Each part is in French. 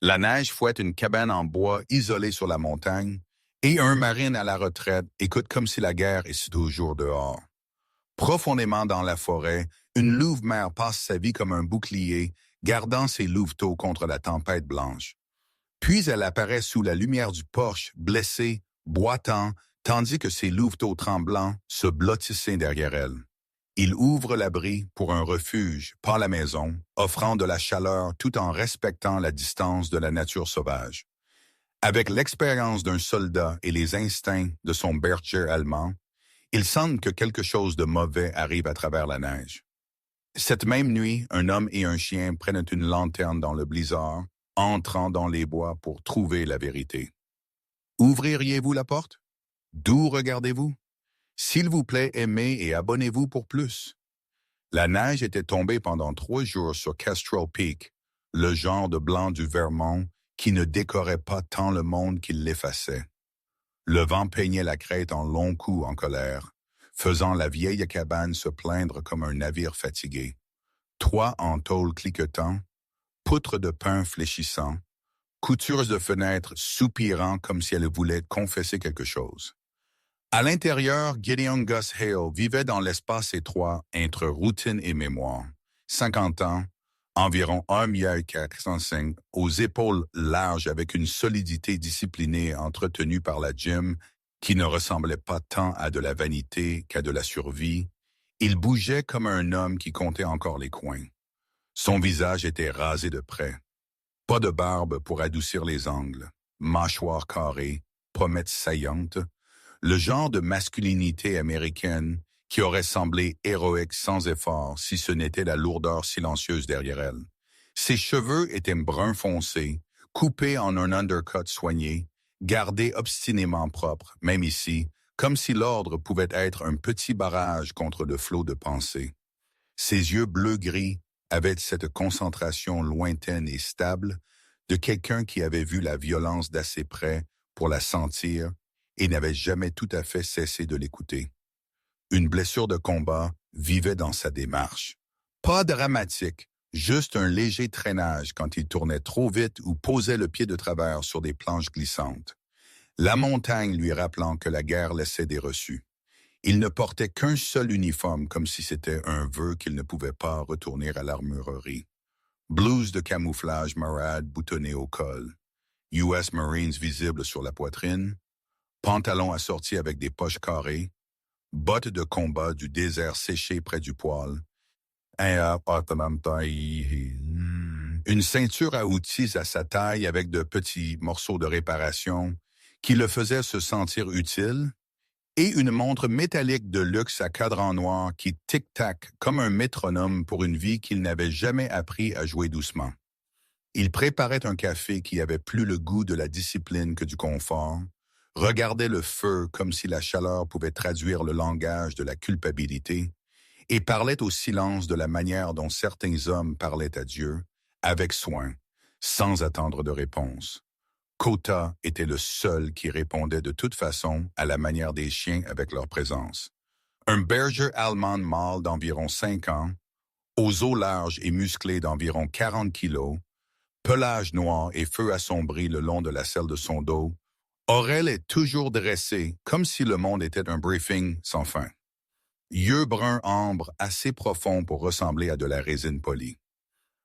La neige fouette une cabane en bois isolée sur la montagne, et un marine à la retraite écoute comme si la guerre est toujours dehors. Profondément dans la forêt, une louve-mère passe sa vie comme un bouclier, gardant ses louveteaux contre la tempête blanche. Puis elle apparaît sous la lumière du porche, blessée, boitant, tandis que ses louveteaux tremblants se blottissaient derrière elle. Il ouvre l'abri pour un refuge, pas la maison, offrant de la chaleur tout en respectant la distance de la nature sauvage. Avec l'expérience d'un soldat et les instincts de son berger allemand, il semble que quelque chose de mauvais arrive à travers la neige. Cette même nuit, un homme et un chien prennent une lanterne dans le blizzard, entrant dans les bois pour trouver la vérité. Ouvririez-vous la porte? D'où regardez-vous? S'il vous plaît, aimez et abonnez-vous pour plus. La neige était tombée pendant 3 jours sur Kestrel Peak, le genre de blanc du Vermont qui ne décorait pas tant le monde qu'il l'effaçait. Le vent peignait la crête en longs coups en colère, faisant la vieille cabane se plaindre comme un navire fatigué. Toit en tôle cliquetant, poutres de pin fléchissant, coutures de fenêtres soupirant comme si elles voulaient confesser quelque chose. À l'intérieur, Gideon Gus Hale vivait dans l'espace étroit entre routine et mémoire. 50 ans, environ 1,405 m, aux épaules larges avec une solidité disciplinée entretenue par la gym qui ne ressemblait pas tant à de la vanité qu'à de la survie. Il bougeait comme un homme qui comptait encore les coins. Son visage était rasé de près. Pas de barbe pour adoucir les angles, mâchoire carrée, pommettes saillantes, le genre de masculinité américaine qui aurait semblé héroïque sans effort si ce n'était la lourdeur silencieuse derrière elle. Ses cheveux étaient brun foncé, coupés en un undercut soigné, gardés obstinément propres, même ici, comme si l'ordre pouvait être un petit barrage contre le flot de pensée. Ses yeux bleu-gris avaient cette concentration lointaine et stable de quelqu'un qui avait vu la violence d'assez près pour la sentir et n'avait jamais tout à fait cessé de l'écouter. Une blessure de combat vivait dans sa démarche. Pas dramatique, juste un léger traînage quand il tournait trop vite ou posait le pied de travers sur des planches glissantes. La montagne lui rappelant que la guerre laissait des reçus. Il ne portait qu'un seul uniforme comme si c'était un vœu qu'il ne pouvait pas retourner à l'armurerie. Blouse de camouflage marade boutonnée au col, US Marines visible sur la poitrine, pantalon assorti avec des poches carrées, bottes de combat du désert séché près du poêle, une ceinture à outils à sa taille avec de petits morceaux de réparation qui le faisaient se sentir utile, et une montre métallique de luxe à cadran noir qui tic-tac comme un métronome pour une vie qu'il n'avait jamais appris à jouer doucement. Il préparait un café qui avait plus le goût de la discipline que du confort, regardait le feu comme si la chaleur pouvait traduire le langage de la culpabilité, et parlait au silence de la manière dont certains hommes parlaient à Dieu, avec soin, sans attendre de réponse. Kota était le seul qui répondait de toute façon à la manière des chiens avec leur présence. Un berger allemand mâle d'environ 5 ans, aux os larges et musclés d'environ 40 kilos, pelage noir et feu assombri le long de la selle de son dos, Aurel est toujours dressé comme si le monde était un briefing sans fin. Yeux bruns ambre assez profonds pour ressembler à de la résine polie.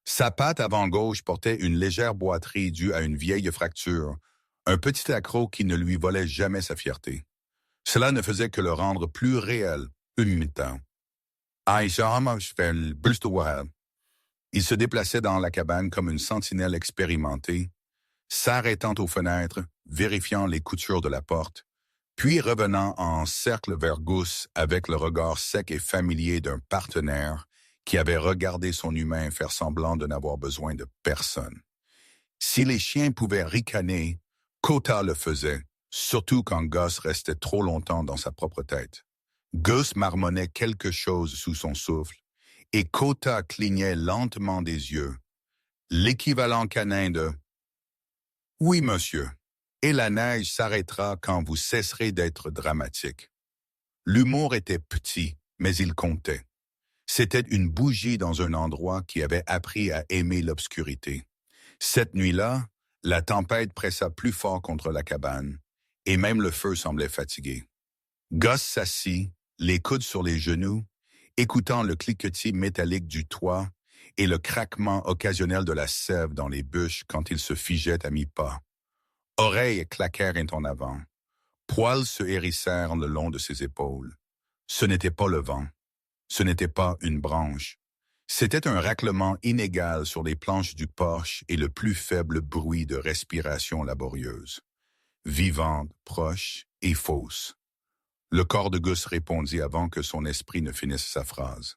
Sa patte avant gauche portait une légère boiterie due à une vieille fracture, un petit accroc qui ne lui volait jamais sa fierté. Cela ne faisait que le rendre plus réel, imitant. Il se déplaçait dans la cabane comme une sentinelle expérimentée, s'arrêtant aux fenêtres, vérifiant les coutures de la porte, puis revenant en cercle vers Gus avec le regard sec et familier d'un partenaire qui avait regardé son humain faire semblant de n'avoir besoin de personne. Si les chiens pouvaient ricaner, Kota le faisait, surtout quand Gus restait trop longtemps dans sa propre tête. Gus marmonnait quelque chose sous son souffle, et Kota clignait lentement des yeux, l'équivalent canin de « Oui, monsieur, et la neige s'arrêtera quand vous cesserez d'être dramatique. » L'humour était petit, mais il comptait. C'était une bougie dans un endroit qui avait appris à aimer l'obscurité. Cette nuit-là, La tempête pressa plus fort contre la cabane, et même le feu semblait fatigué. Gus s'assit, les coudes sur les genoux, écoutant le cliquetis métallique du toit et le craquement occasionnel de la sève dans les bûches quand il se figeait à mi-pas. Oreilles claquèrent en avant. Poils se hérissèrent le long de ses épaules. Ce n'était pas le vent. Ce n'était pas une branche. C'était un raclement inégal sur les planches du porche et le plus faible bruit de respiration laborieuse. Vivante, proche et fausse. Le corps de Gus répondit avant que son esprit ne finisse sa phrase.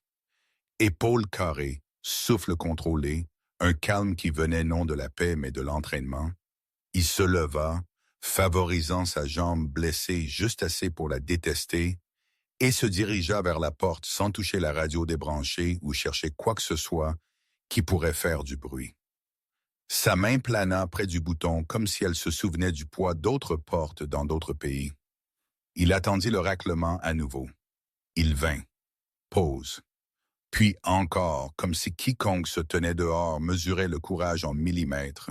Épaules carrées, souffle contrôlé, un calme qui venait non de la paix mais de l'entraînement. Il se leva, favorisant sa jambe blessée juste assez pour la détester, et se dirigea vers la porte sans toucher la radio débranchée ou chercher quoi que ce soit qui pourrait faire du bruit. Sa main plana près du bouton comme si elle se souvenait du poids d'autres portes dans d'autres pays. Il attendit le raclement à nouveau. Il vint. Pause. Puis encore, comme si quiconque se tenait dehors mesurait le courage en millimètres.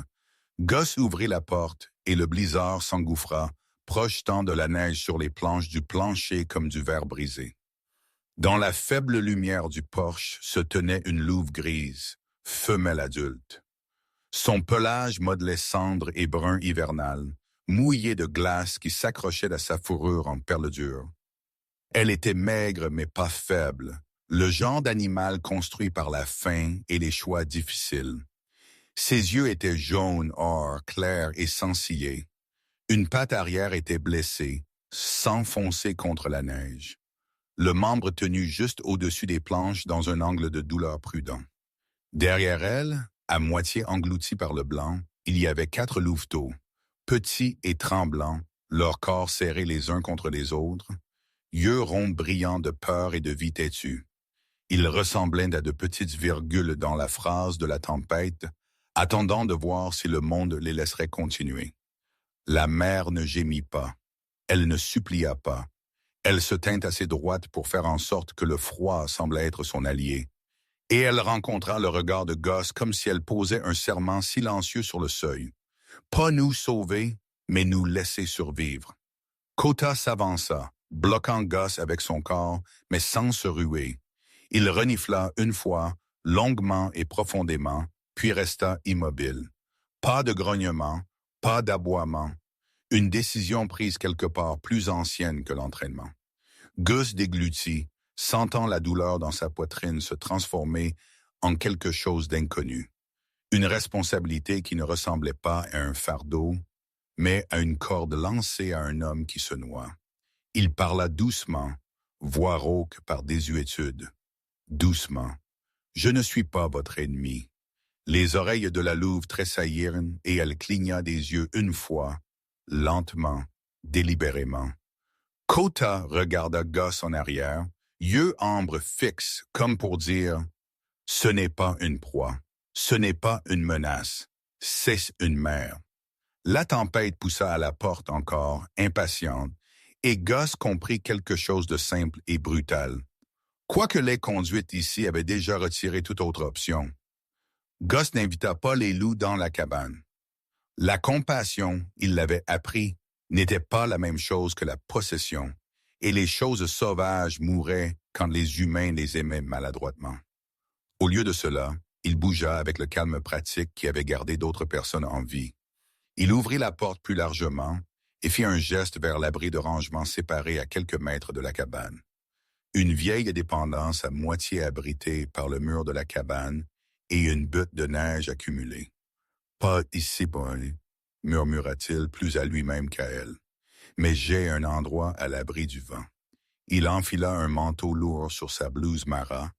Gus ouvrit la porte et le blizzard s'engouffra, projetant de la neige sur les planches du plancher comme du verre brisé. Dans la faible lumière du porche se tenait une louve grise, femelle adulte. Son pelage modelait cendre et brun hivernal, mouillé de glace qui s'accrochait à sa fourrure en perles dures. Elle était maigre mais pas faible, le genre d'animal construit par la faim et les choix difficiles. Ses yeux étaient jaunes, or, clairs et sans ciller. Une patte arrière était blessée, s'enfonçait contre la neige. Le membre tenu juste au-dessus des planches dans un angle de douleur prudent. Derrière elle, à moitié engloutis par le blanc, il y avait 4 louveteaux, petits et tremblants, leurs corps serrés les uns contre les autres, yeux ronds brillants de peur et de vie têtue. Ils ressemblaient à de petites virgules dans la phrase de la tempête, attendant de voir si le monde les laisserait continuer. La mère ne gémit pas. Elle ne supplia pas. Elle se tint assez droite pour faire en sorte que le froid semblait être son allié. Et elle rencontra le regard de Gus comme si elle posait un serment silencieux sur le seuil. Pas nous sauver, mais nous laisser survivre. Kota s'avança, bloquant Gus avec son corps, mais sans se ruer. Il renifla une fois, longuement et profondément, puis resta immobile. Pas de grognement, pas d'aboiement. Une décision prise quelque part plus ancienne que l'entraînement. Gus déglutit, sentant la douleur dans sa poitrine se transformer en quelque chose d'inconnu. Une responsabilité qui ne ressemblait pas à un fardeau, mais à une corde lancée à un homme qui se noie. Il parla doucement, voix rauque par désuétude. Doucement. Je ne suis pas votre ennemi. Les oreilles de la louve tressaillirent et elle cligna des yeux une fois, lentement, délibérément. Kota regarda Gus en arrière, yeux ambre fixes, comme pour dire « Ce n'est pas une proie, ce n'est pas une menace, c'est une mère ». La tempête poussa à la porte encore, impatiente, et Gus comprit quelque chose de simple et brutal. Quoique les conduites ici avaient déjà retiré toute autre option, Gus n'invita pas les loups dans la cabane. La compassion, il l'avait appris, n'était pas la même chose que la possession, et les choses sauvages mouraient quand les humains les aimaient maladroitement. Au lieu de cela, il bougea avec le calme pratique qui avait gardé d'autres personnes en vie. Il ouvrit la porte plus largement et fit un geste vers l'abri de rangement séparé à quelques mètres de la cabane. Une vieille dépendance à moitié abritée par le mur de la cabane et une butte de neige accumulée. « Pas ici, boy », murmura-t-il plus à lui-même qu'à elle. « Mais j'ai un endroit à l'abri du vent. » Il enfila un manteau lourd sur sa blouse Mara,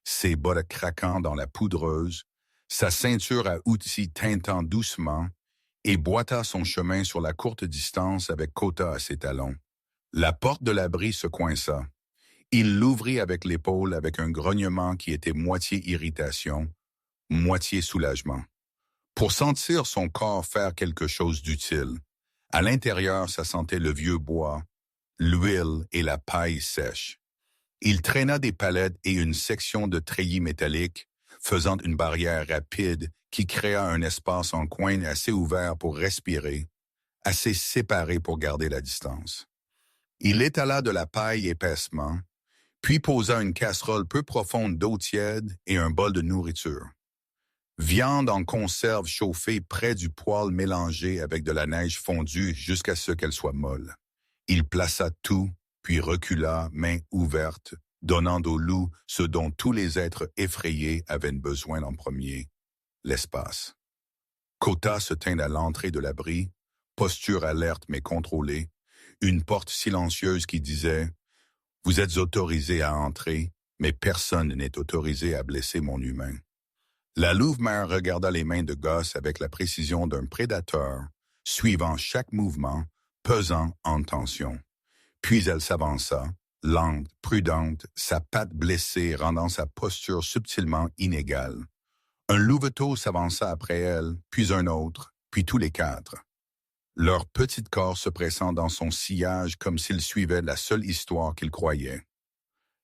ses bottes craquant dans la poudreuse, sa ceinture à outils tintant doucement, et boita son chemin sur la courte distance avec Kota à ses talons. La porte de l'abri se coinça. Il l'ouvrit avec l'épaule avec un grognement qui était moitié irritation, moitié soulagement. Pour sentir son corps faire quelque chose d'utile, à l'intérieur ça sentait le vieux bois, l'huile et la paille sèche. Il traîna des palettes et une section de treillis métallique, faisant une barrière rapide qui créa un espace en coin assez ouvert pour respirer, assez séparé pour garder la distance. Il étala de la paille épaissement, puis posa une casserole peu profonde d'eau tiède et un bol de nourriture. Viande en conserve chauffée près du poêle mélangé avec de la neige fondue jusqu'à ce qu'elle soit molle. Il plaça tout, puis recula, main ouverte, donnant au loup ce dont tous les êtres effrayés avaient besoin en premier, l'espace. Kota se tint à l'entrée de l'abri, posture alerte mais contrôlée, une porte silencieuse qui disait « Vous êtes autorisé à entrer, mais personne n'est autorisé à blesser mon humain. » La louve-mère regarda les mains de Gus avec la précision d'un prédateur, suivant chaque mouvement, pesant en tension. Puis elle s'avança, lente, prudente, sa patte blessée rendant sa posture subtilement inégale. Un louveteau s'avança après elle, puis un autre, puis tous les quatre. Leur petit corps se pressant dans son sillage comme s'ils suivaient la seule histoire qu'ils croyaient.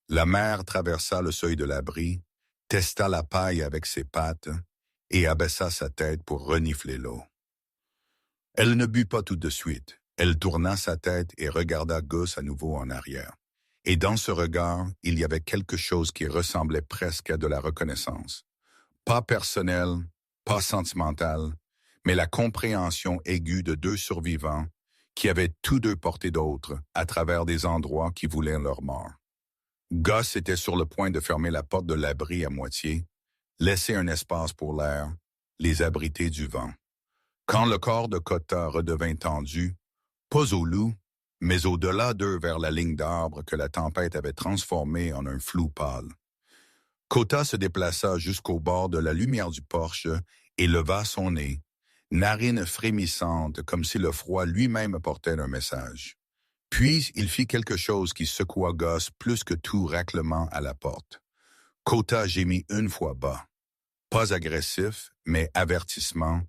La mère traversa le seuil de l'abri, testa la paille avec ses pattes et abaissa sa tête pour renifler l'eau. Elle ne but pas tout de suite. Elle tourna sa tête et regarda Gus à nouveau en arrière. Et dans ce regard, il y avait quelque chose qui ressemblait presque à de la reconnaissance. Pas personnelle, pas sentimentale, mais la compréhension aiguë de deux survivants qui avaient tous deux porté d'autres à travers des endroits qui voulaient leur mort. Gus était sur le point de fermer la porte de l'abri à moitié, laisser un espace pour l'air, les abriter du vent. Quand le corps de Kota redevint tendu, pas au loup, mais au-delà d'eux vers la ligne d'arbres que la tempête avait transformée en un flou pâle. Kota se déplaça jusqu'au bord de la lumière du porche et leva son nez, narine frémissante comme si le froid lui-même portait un message. Puis il fit quelque chose qui secoua Gus plus que tout raclement à la porte. Kota gémit une fois bas. Pas agressif, mais avertissement,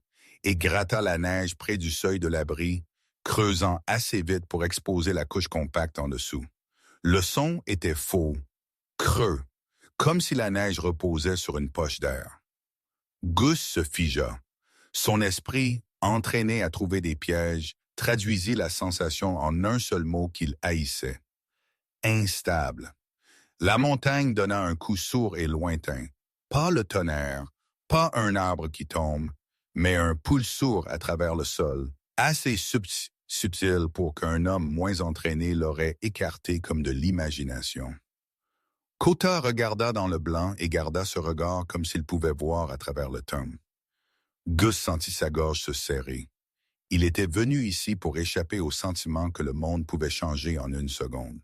et gratta la neige près du seuil de l'abri, creusant assez vite pour exposer la couche compacte en dessous. Le son était faux, creux, comme si la neige reposait sur une poche d'air. Gus se figea. Son esprit, entraîné à trouver des pièges, traduisit la sensation en un seul mot qu'il haïssait. Instable. La montagne donna un coup sourd et lointain. Pas le tonnerre, pas un arbre qui tombe, mais un pouls sourd à travers le sol, assez subtil pour qu'un homme moins entraîné l'aurait écarté comme de l'imagination. Kota regarda dans le blanc et garda ce regard comme s'il pouvait voir à travers le temps. Gus sentit sa gorge se serrer. Il était venu ici pour échapper au sentiment que le monde pouvait changer en une seconde.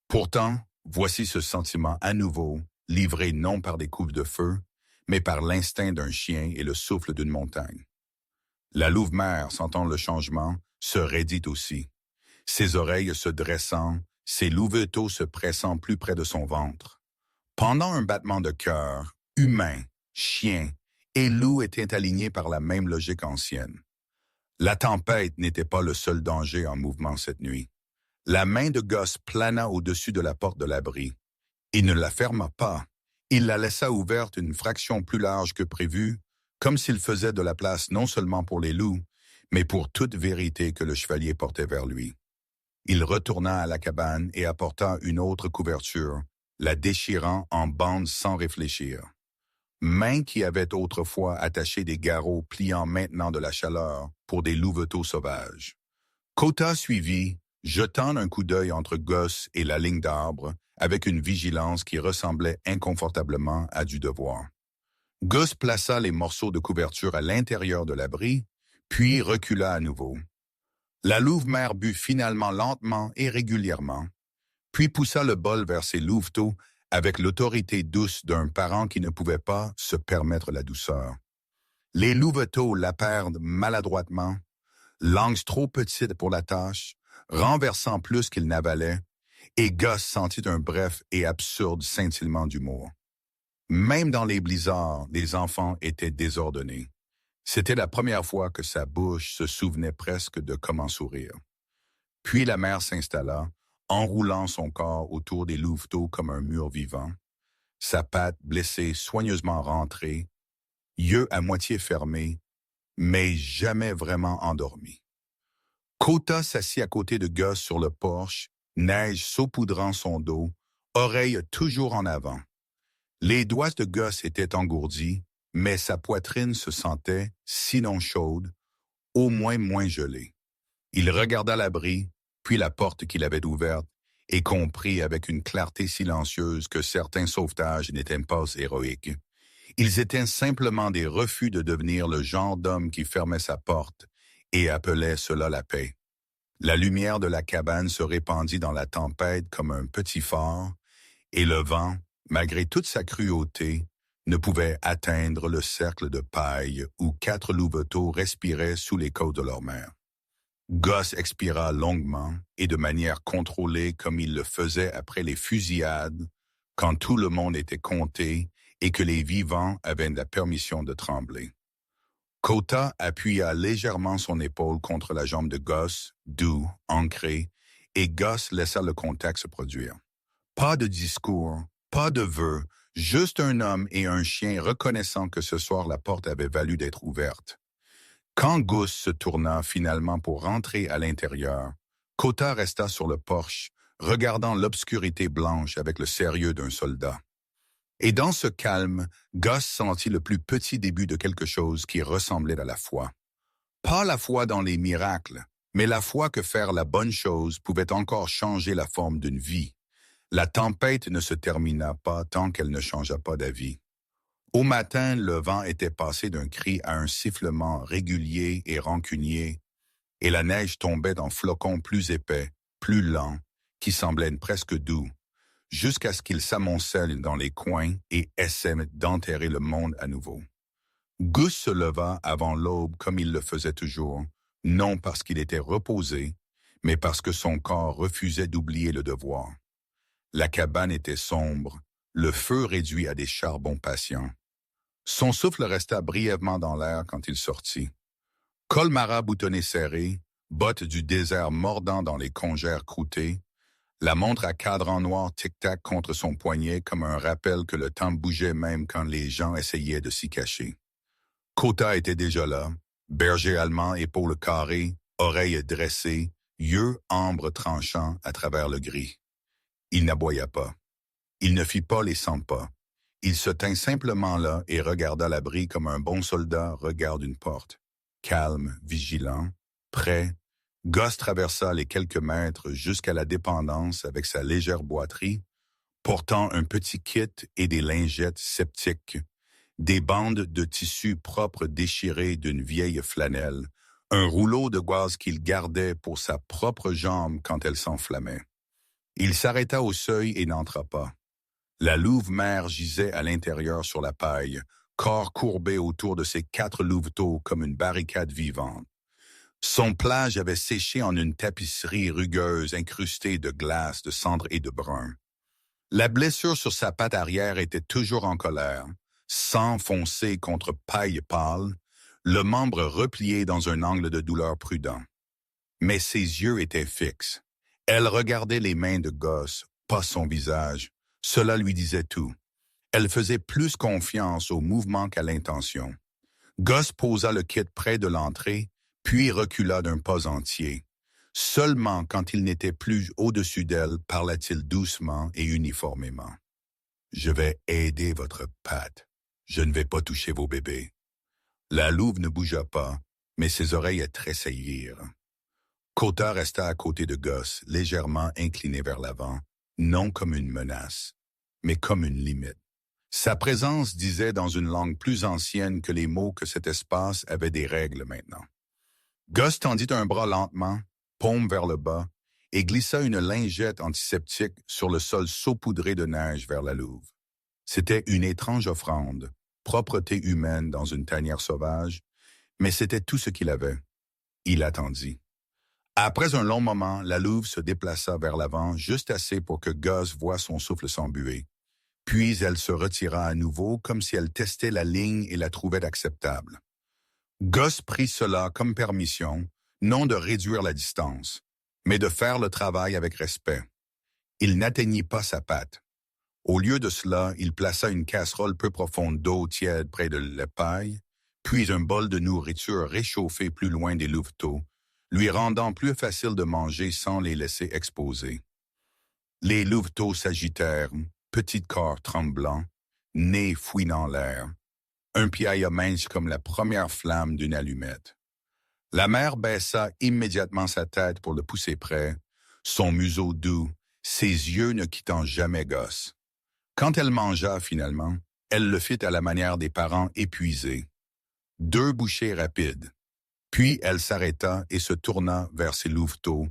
Pourtant, voici ce sentiment à nouveau, livré non par des coups de feu, mais par l'instinct d'un chien et le souffle d'une montagne. La louve-mère, sentant le changement, se raidit aussi, ses oreilles se dressant, ses louveteaux se pressant plus près de son ventre. Pendant un battement de cœur, humain, chien et loup étaient alignés par la même logique ancienne. La tempête n'était pas le seul danger en mouvement cette nuit. La main de Gus plana au-dessus de la porte de l'abri. Il ne la ferma pas. Il la laissa ouverte une fraction plus large que prévu, comme s'il faisait de la place non seulement pour les loups, mais pour toute vérité que le chevalier portait vers lui. Il retourna à la cabane et apporta une autre couverture, la déchirant en bandes sans réfléchir. Main qui avait autrefois attaché des garrots pliant maintenant de la chaleur pour des louveteaux sauvages. Kota suivit, jetant un coup d'œil entre Gus et la ligne d'arbres, avec une vigilance qui ressemblait inconfortablement à du devoir. Gus plaça les morceaux de couverture à l'intérieur de l'abri, puis recula à nouveau. La louve-mère but finalement lentement et régulièrement, puis poussa le bol vers ses louveteaux avec l'autorité douce d'un parent qui ne pouvait pas se permettre la douceur. Les louveteaux la perdent maladroitement, langues trop petites pour la tâche, renversant plus qu'ils n'avalaient, et Gus sentit un bref et absurde scintillement d'humour. Même dans les blizzards, les enfants étaient désordonnés. C'était la première fois que sa bouche se souvenait presque de comment sourire. Puis la mère s'installa, enroulant son corps autour des louveteaux comme un mur vivant. sa patte blessée soigneusement rentrée, yeux à moitié fermés, mais jamais vraiment endormi. Kota s'assit à côté de Gus sur le porche, neige saupoudrant son dos, oreilles toujours en avant. Les doigts de Gus étaient engourdis, mais sa poitrine se sentait, sinon chaude, au moins gelée. Il regarda l'abri, puis la porte qu'il avait ouverte, et comprit avec une clarté silencieuse que certains sauvetages n'étaient pas héroïques. Ils étaient simplement des refus de devenir le genre d'homme qui fermait sa porte et appelait cela la paix. La lumière de la cabane se répandit dans la tempête comme un petit phare, et le vent, malgré toute sa cruauté, ne pouvait atteindre le cercle de paille où 4 louveteaux respiraient sous les côtes de leur mère. Gus expira longuement et de manière contrôlée comme il le faisait après les fusillades, quand tout le monde était compté et que les vivants avaient la permission de trembler. Kota appuya légèrement son épaule contre la jambe de Gus, doux, ancré, et Gus laissa le contact se produire. Pas de discours, pas de vœux, juste un homme et un chien reconnaissant que ce soir la porte avait valu d'être ouverte. Quand Gus se tourna finalement pour rentrer à l'intérieur, Kota resta sur le porche, regardant l'obscurité blanche avec le sérieux d'un soldat. Et dans ce calme, Gus sentit le plus petit début de quelque chose qui ressemblait à la foi. Pas la foi dans les miracles, mais la foi que faire la bonne chose pouvait encore changer la forme d'une vie. La tempête ne se termina pas tant qu'elle ne changea pas d'avis. Au matin, le vent était passé d'un cri à un sifflement régulier et rancunier, et la neige tombait en flocons plus épais, plus lents, qui semblaient presque doux, jusqu'à ce qu'ils s'amoncellent dans les coins et essaient d'enterrer le monde à nouveau. Gus se leva avant l'aube comme il le faisait toujours, non parce qu'il était reposé, mais parce que son corps refusait d'oublier le devoir. La cabane était sombre, le feu réduit à des charbons patients. Son souffle resta brièvement dans l'air quand il sortit. Col Mara boutonné serré, bottes du désert mordant dans les congères croûtées, la montre à cadran noir tic-tac contre son poignet comme un rappel que le temps bougeait même quand les gens essayaient de s'y cacher. Kota était déjà là, berger allemand, épaules carrées, oreilles dressées, yeux ambre tranchants à travers le gris. Il n'aboya pas. Il ne fit pas les 100 pas. Il se tint simplement là et regarda l'abri comme un bon soldat regarde une porte. Calme, vigilant, prêt, Gus traversa les quelques mètres jusqu'à la dépendance avec sa légère boiterie, portant un petit kit et des lingettes sceptiques, des bandes de tissu propre déchirées d'une vieille flanelle, un rouleau de gaz qu'il gardait pour sa propre jambe quand elle s'enflammait. Il s'arrêta au seuil et n'entra pas. La louve mère gisait à l'intérieur sur la paille, corps courbé autour de ses 4 louveteaux comme une barricade vivante. Son plage avait séché en une tapisserie rugueuse incrustée de glace, de cendre et de brun. La blessure sur sa patte arrière était toujours en colère, sang foncé contre paille pâle, le membre replié dans un angle de douleur prudent. Mais ses yeux étaient fixes. Elle regardait les mains de Gus, pas son visage. Cela lui disait tout. Elle faisait plus confiance au mouvement qu'à l'intention. Gus posa le kit près de l'entrée, puis recula d'un pas entier. Seulement quand il n'était plus au-dessus d'elle, parla-t-il doucement et uniformément. « Je vais aider votre patte. Je ne vais pas toucher vos bébés. » La louve ne bougea pas, mais ses oreilles tressaillirent. Kota resta à côté de Gus, légèrement incliné vers l'avant, non comme une menace, mais comme une limite. Sa présence disait dans une langue plus ancienne que les mots que cet espace avait des règles maintenant. Gus tendit un bras lentement, paume vers le bas, et glissa une lingette antiseptique sur le sol saupoudré de neige vers la louve. C'était une étrange offrande, propreté humaine dans une tanière sauvage, mais c'était tout ce qu'il avait. Il attendit. Après un long moment, la louve se déplaça vers l'avant juste assez pour que Gus voie son souffle s'embuer. Puis elle se retira à nouveau comme si elle testait la ligne et la trouvait acceptable. Gus prit cela comme permission, non de réduire la distance, mais de faire le travail avec respect. Il n'atteignit pas sa patte. Au lieu de cela, il plaça une casserole peu profonde d'eau tiède près de la paille, puis un bol de nourriture réchauffée plus loin des louveteaux, lui rendant plus facile de manger sans les laisser exposer. Les louveteaux s'agitèrent, petits corps tremblants, nez fouinant l'air, un piaille mince comme la première flamme d'une allumette. La mère baissa immédiatement sa tête pour le pousser près, son museau doux, ses yeux ne quittant jamais Gosse. Quand elle mangea finalement, elle le fit à la manière des parents épuisés. 2 bouchées rapides. Puis elle s'arrêta et se tourna vers ses louveteaux,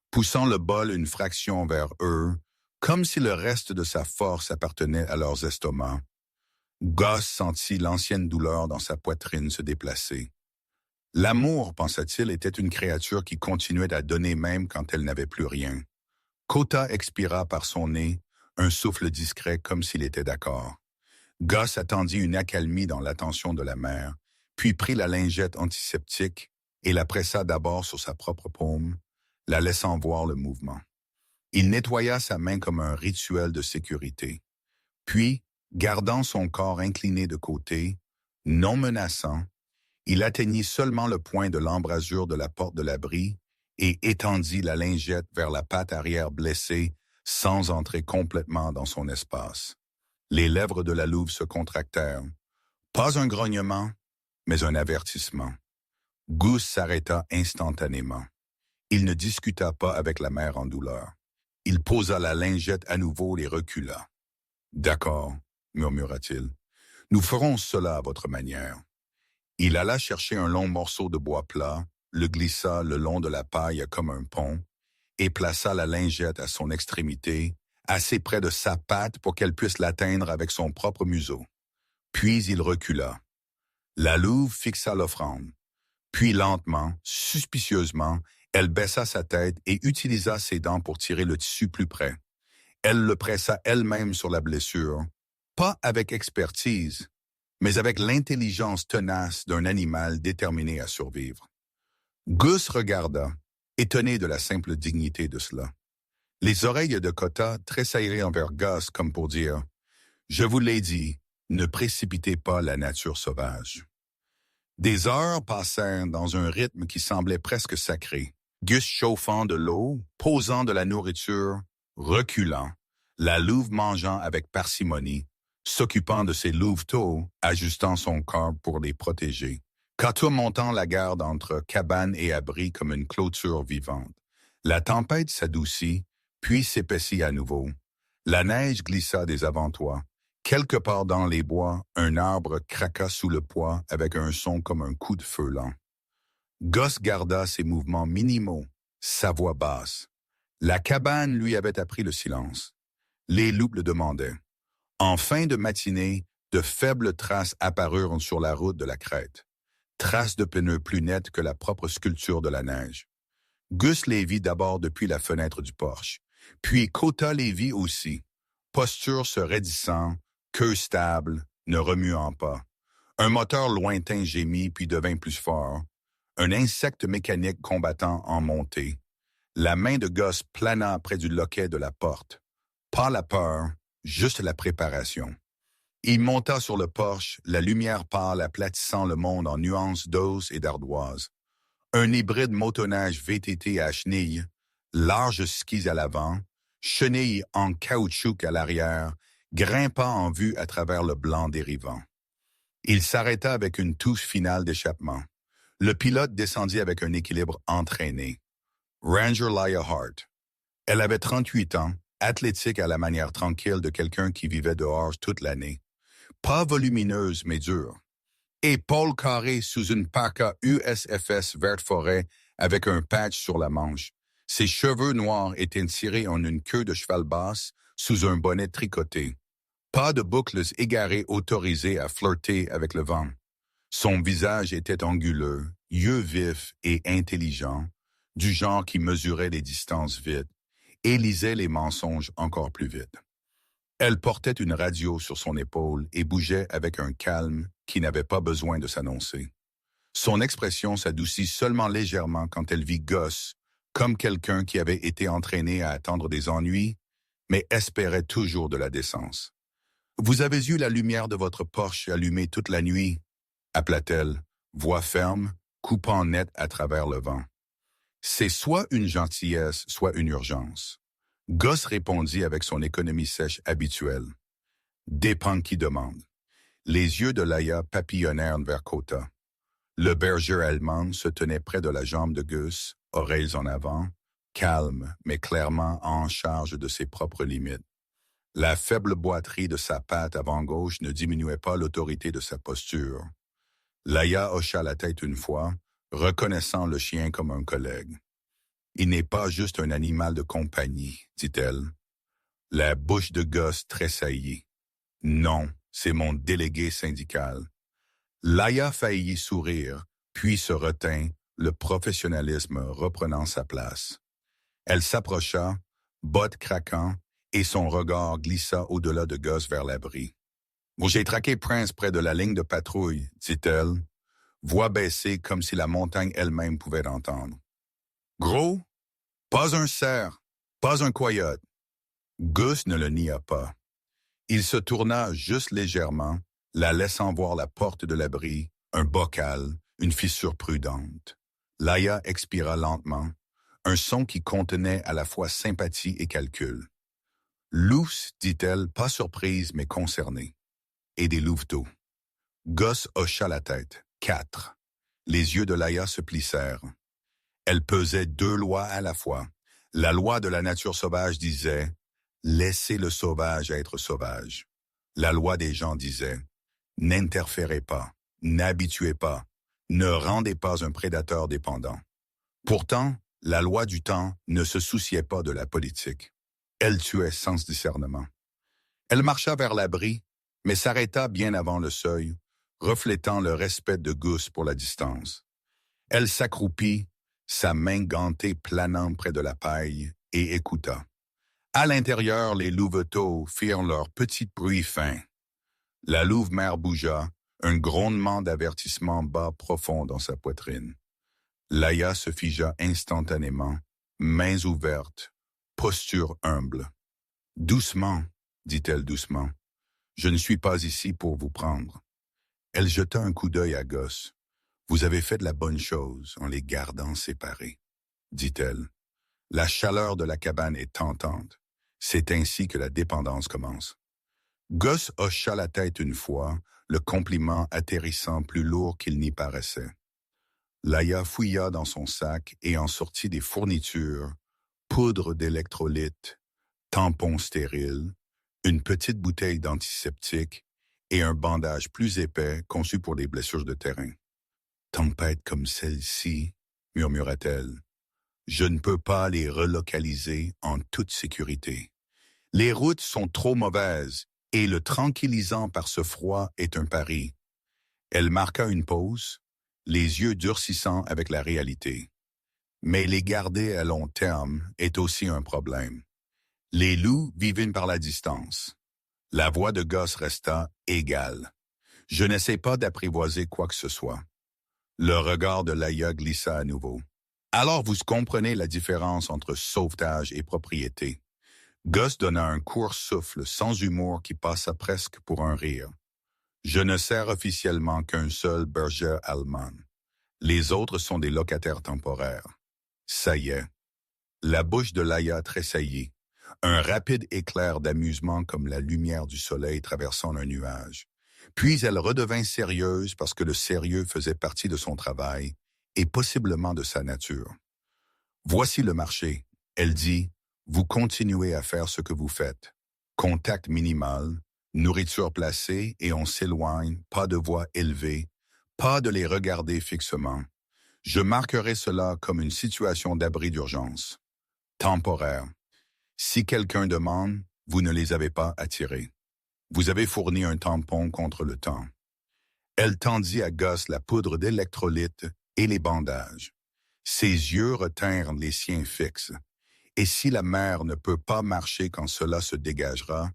poussant le bol une fraction vers eux, comme si le reste de sa force appartenait à leurs estomacs. Gosse sentit l'ancienne douleur dans sa poitrine se déplacer. L'amour, pensa-t-il, était une créature qui continuait à donner même quand elle n'avait plus rien. Kota expira par son nez, un souffle discret comme s'il était d'accord. Gosse attendit une accalmie dans l'attention de la mère, puis prit la lingette antiseptique et la pressa d'abord sur sa propre paume, la laissant voir le mouvement. Il nettoya sa main comme un rituel de sécurité. Puis, gardant son corps incliné de côté, non menaçant, il atteignit seulement le point de l'embrasure de la porte de l'abri et étendit la lingette vers la patte arrière blessée sans entrer complètement dans son espace. Les lèvres de la louve se contractèrent. Pas un grognement, mais un avertissement. Goose s'arrêta instantanément. Il ne discuta pas avec la mère en douleur. Il posa la lingette à nouveau et recula. « D'accord, » murmura-t-il. « Nous ferons cela à votre manière. » Il alla chercher un long morceau de bois plat, le glissa le long de la paille comme un pont, et plaça la lingette à son extrémité, assez près de sa patte pour qu'elle puisse l'atteindre avec son propre museau. Puis il recula. La louve fixa l'offrande. Puis lentement, suspicieusement, elle baissa sa tête et utilisa ses dents pour tirer le tissu plus près. Elle le pressa elle-même sur la blessure, pas avec expertise, mais avec l'intelligence tenace d'un animal déterminé à survivre. Goose regarda, étonné de la simple dignité de cela. Les oreilles de Kota tressailliraient envers Gosse comme pour dire « Je vous l'ai dit, ne précipitez pas la nature sauvage. » Des heures passèrent dans un rythme qui semblait presque sacré. Gus chauffant de l'eau, posant de la nourriture, reculant, la louve mangeant avec parcimonie, s'occupant de ses louveteaux, ajustant son corps pour les protéger. Kata montant la garde entre cabane et abri comme une clôture vivante. La tempête s'adoucit, puis s'épaissit à nouveau. La neige glissa des avant-toits. Quelque part dans les bois, un arbre craqua sous le poids avec un son comme un coup de feu lent. Gosse garda ses mouvements minimaux, sa voix basse. La cabane lui avait appris le silence. Les loups le demandaient. En fin de matinée, de faibles traces apparurent sur la route de la crête. Traces de pneus plus nettes que la propre sculpture de la neige. Gus les vit d'abord depuis la fenêtre du porche, puis Kota les vit aussi. Posture se raidissant, queue stable, ne remuant pas. Un moteur lointain gémit puis devint plus fort. Un insecte mécanique combattant en montée. La main de Gus plana près du loquet de la porte. Pas la peur, juste la préparation. Il monta sur le porche, la lumière pâle aplatissant le monde en nuances d'os et d'ardoise. Un hybride motoneige VTT à chenilles, larges skis à l'avant, chenilles en caoutchouc à l'arrière, grimpant en vue à travers le blanc dérivant. Il s'arrêta avec une touche finale d'échappement. Le pilote descendit avec un équilibre entraîné. Ranger Laya Hart. Elle avait 38 ans, athlétique à la manière tranquille de quelqu'un qui vivait dehors toute l'année. Pas volumineuse mais dure. Épaules carrées sous une parka USFS verte forêt avec un patch sur la manche. Ses cheveux noirs étaient tirés en une queue de cheval basse sous un bonnet tricoté. Pas de boucles égarées autorisées à flirter avec le vent. Son visage était anguleux, yeux vifs et intelligents, du genre qui mesurait les distances vite et lisait les mensonges encore plus vite. Elle portait une radio sur son épaule et bougeait avec un calme qui n'avait pas besoin de s'annoncer. Son expression s'adoucit seulement légèrement quand elle vit Gosse, comme quelqu'un qui avait été entraîné à attendre des ennuis, mais espérait toujours de la décence. « Vous avez eu la lumière de votre Porsche allumée toute la nuit ?» appela-t-elle, voix ferme, coupant net à travers le vent. C'est soit une gentillesse, soit une urgence. Gus répondit avec son économie sèche habituelle. Dépend qui demande. Les yeux de Laïa papillonnèrent vers Kota. Le berger allemand se tenait près de la jambe de Gus, oreilles en avant, calme, mais clairement en charge de ses propres limites. La faible boiterie de sa patte avant gauche ne diminuait pas l'autorité de sa posture. Laïa hocha la tête une fois, reconnaissant le chien comme un collègue. « Il n'est pas juste un animal de compagnie, dit-elle. La bouche de Gus tressaillit. « Non, c'est mon délégué syndical. » Laïa faillit sourire, puis se retint, le professionnalisme reprenant sa place. Elle s'approcha, bottes craquant, et son regard glissa au-delà de Gus vers l'abri. « J'ai traqué Prince près de la ligne de patrouille, dit-elle, voix baissée comme si la montagne elle-même pouvait l'entendre. « Gros? Pas un cerf, pas un coyote. » Gus ne le nia pas. Il se tourna juste légèrement, la laissant voir la porte de l'abri, un bocal, une fissure prudente. Laïa expira lentement, un son qui contenait à la fois sympathie et calcul. « Lousse, dit-elle, pas surprise mais concernée. Et des louveteaux. » Gus hocha la tête. 4. Les yeux de Laïa se plissèrent. Elle pesait 2 lois à la fois. La loi de la nature sauvage disait « Laissez le sauvage être sauvage ». La loi des gens disait « N'interférez pas, n'habituez pas, ne rendez pas un prédateur dépendant ». Pourtant, la loi du temps ne se souciait pas de la politique. Elle tuait sans discernement. Elle marcha vers l'abri, mais s'arrêta bien avant le seuil, reflétant le respect de Gus pour la distance. Elle s'accroupit, sa main gantée planant près de la paille, et écouta. À l'intérieur, les louveteaux firent leur petit bruit fin. La louve-mère bougea, un grondement d'avertissement bas profond dans sa poitrine. Laïa se figea instantanément, mains ouvertes, posture humble. « Doucement, dit-elle doucement. Je ne suis pas ici pour vous prendre. » Elle jeta un coup d'œil à Gus. « Vous avez fait de la bonne chose en les gardant séparés, » dit-elle. La chaleur de la cabane est tentante. C'est ainsi que la dépendance commence. Gus hocha la tête une fois, le compliment atterrissant plus lourd qu'il n'y paraissait. Laïa fouilla dans son sac et en sortit des fournitures, poudre d'électrolyte, tampons stériles, une petite bouteille d'antiseptique et un bandage plus épais conçu pour les blessures de terrain. « Tempête comme celle-ci, murmura-t-elle. Je ne peux pas les relocaliser en toute sécurité. Les routes sont trop mauvaises et le tranquillisant par ce froid est un pari. » Elle marqua une pause, les yeux durcissant avec la réalité. Mais les garder à long terme est aussi un problème. Les loups vivent par la distance. La voix de Gus resta égale. Je n'essaie pas d'apprivoiser quoi que ce soit. Le regard de Laïa glissa à nouveau. Alors vous comprenez la différence entre sauvetage et propriété. Gus donna un court souffle sans humour qui passa presque pour un rire. Je ne sers officiellement qu'un seul berger allemand. Les autres sont des locataires temporaires. Ça y est. La bouche de Laïa tressaillit. Un rapide éclair d'amusement comme la lumière du soleil traversant un nuage. Puis elle redevint sérieuse parce que le sérieux faisait partie de son travail et possiblement de sa nature. Voici le marché. Elle dit, vous continuez à faire ce que vous faites. Contact minimal, nourriture placée et on s'éloigne, pas de voix élevée, pas de les regarder fixement. Je marquerai cela comme une situation d'abri d'urgence. Temporaire. Si quelqu'un demande, vous ne les avez pas attirés. Vous avez fourni un tampon contre le temps. Elle tendit à Gus la poudre d'électrolyte et les bandages. Ses yeux retinrent les siens fixes. Et si la mère ne peut pas marcher quand cela se dégagera,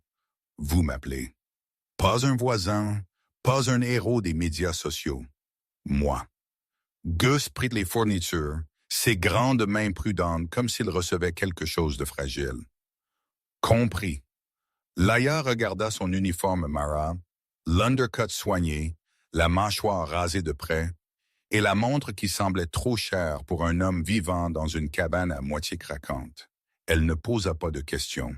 vous m'appelez. Pas un voisin, pas un héros des médias sociaux. Moi. Gus prit les fournitures, ses grandes mains prudentes comme s'il recevait quelque chose de fragile. Compris. Laïa regarda son uniforme Mara, l'undercut soigné, la mâchoire rasée de près, et la montre qui semblait trop chère pour un homme vivant dans une cabane à moitié craquante. Elle ne posa pas de questions.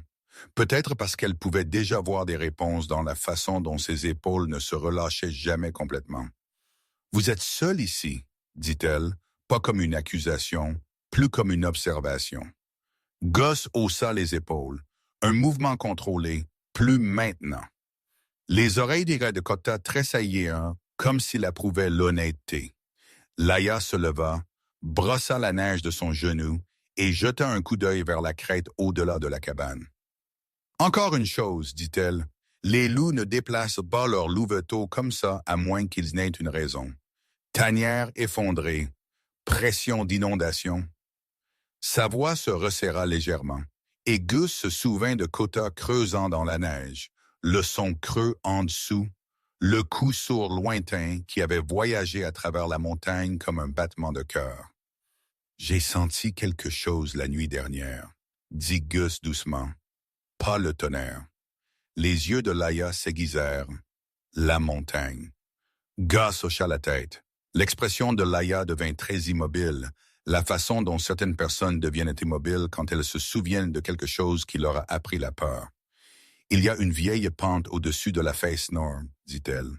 Peut-être parce qu'elle pouvait déjà voir des réponses dans la façon dont ses épaules ne se relâchaient jamais complètement. « Vous êtes seul ici, dit-elle, pas comme une accusation, plus comme une observation. » Gus haussa les épaules. Un mouvement contrôlé, plus maintenant. Les oreilles des gars de Kota tressaillirent comme s'il approuvait l'honnêteté. Laïa se leva, brossa la neige de son genou et jeta un coup d'œil vers la crête au-delà de la cabane. « Encore une chose, dit-elle, les loups ne déplacent pas leurs louveteaux comme ça à moins qu'ils n'aient une raison. Tanière effondrée, pression d'inondation. » Sa voix se resserra légèrement, et Gus se souvint de Kota creusant dans la neige, le son creux en dessous, le coup sourd lointain qui avait voyagé à travers la montagne comme un battement de cœur. « J'ai senti quelque chose la nuit dernière, » dit Gus doucement. Pas le tonnerre. Les yeux de Laïa s'aiguisèrent. La montagne. Gus hocha la tête. L'expression de Laïa devint très immobile, la façon dont certaines personnes deviennent immobiles quand elles se souviennent de quelque chose qui leur a appris la peur. « Il y a une vieille pente au-dessus de la Face Nord, dit-elle.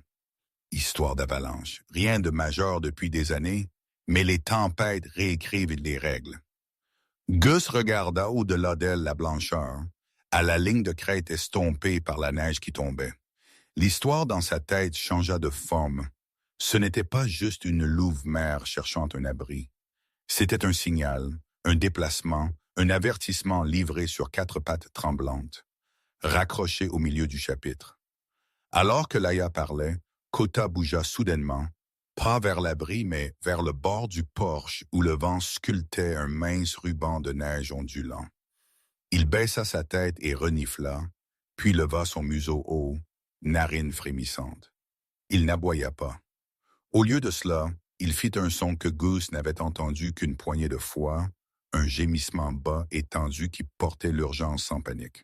Histoire d'avalanche. Rien de majeur depuis des années, mais les tempêtes réécrivent les règles. » Gus regarda au-delà d'elle la blancheur, à la ligne de crête estompée par la neige qui tombait. L'histoire dans sa tête changea de forme. Ce n'était pas juste une louve-mère cherchant un abri. C'était un signal, un déplacement, un avertissement livré sur 4 pattes tremblantes, raccroché au milieu du chapitre. Alors que Laïa parlait, Kota bougea soudainement, pas vers l'abri, mais vers le bord du porche où le vent sculptait un mince ruban de neige ondulant. Il baissa sa tête et renifla, puis leva son museau haut, narines frémissantes. Il n'aboya pas. Au lieu de cela, il fit un son que Gus n'avait entendu qu'une poignée de fois, un gémissement bas et tendu qui portait l'urgence sans panique.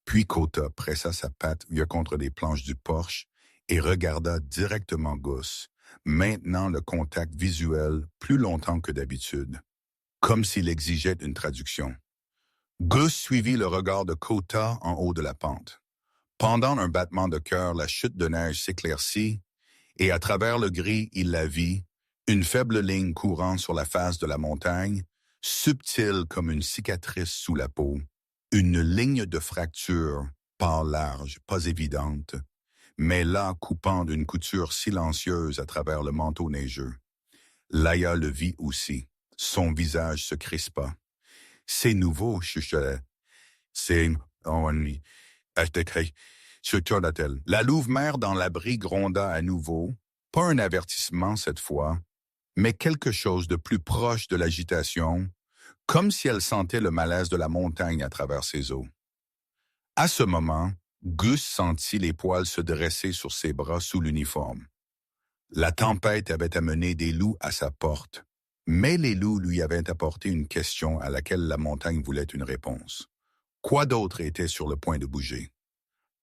Puis Kota pressa sa patte contre les planches du porche et regarda directement Gus, maintenant le contact visuel plus longtemps que d'habitude, comme s'il exigeait une traduction. Gus suivit le regard de Kota en haut de la pente. Pendant un battement de cœur, la chute de neige s'éclaircit, et à travers le gris, il la vit, une faible ligne courant sur la face de la montagne, subtile comme une cicatrice sous la peau, une ligne de fracture, pas large, pas évidente, mais là coupant d'une couture silencieuse à travers le manteau neigeux. Laïa le vit aussi. Son visage se crispa. « C'est nouveau, chuchota. C'est... chuchota-t-elle. La louve-mère dans l'abri gronda à nouveau, pas un avertissement cette fois, mais quelque chose de plus proche de l'agitation, comme si elle sentait le malaise de la montagne à travers ses os. À ce moment, Gus sentit les poils se dresser sur ses bras sous l'uniforme. La tempête avait amené des loups à sa porte, mais les loups lui avaient apporté une question à laquelle la montagne voulait une réponse. Quoi d'autre était sur le point de bouger?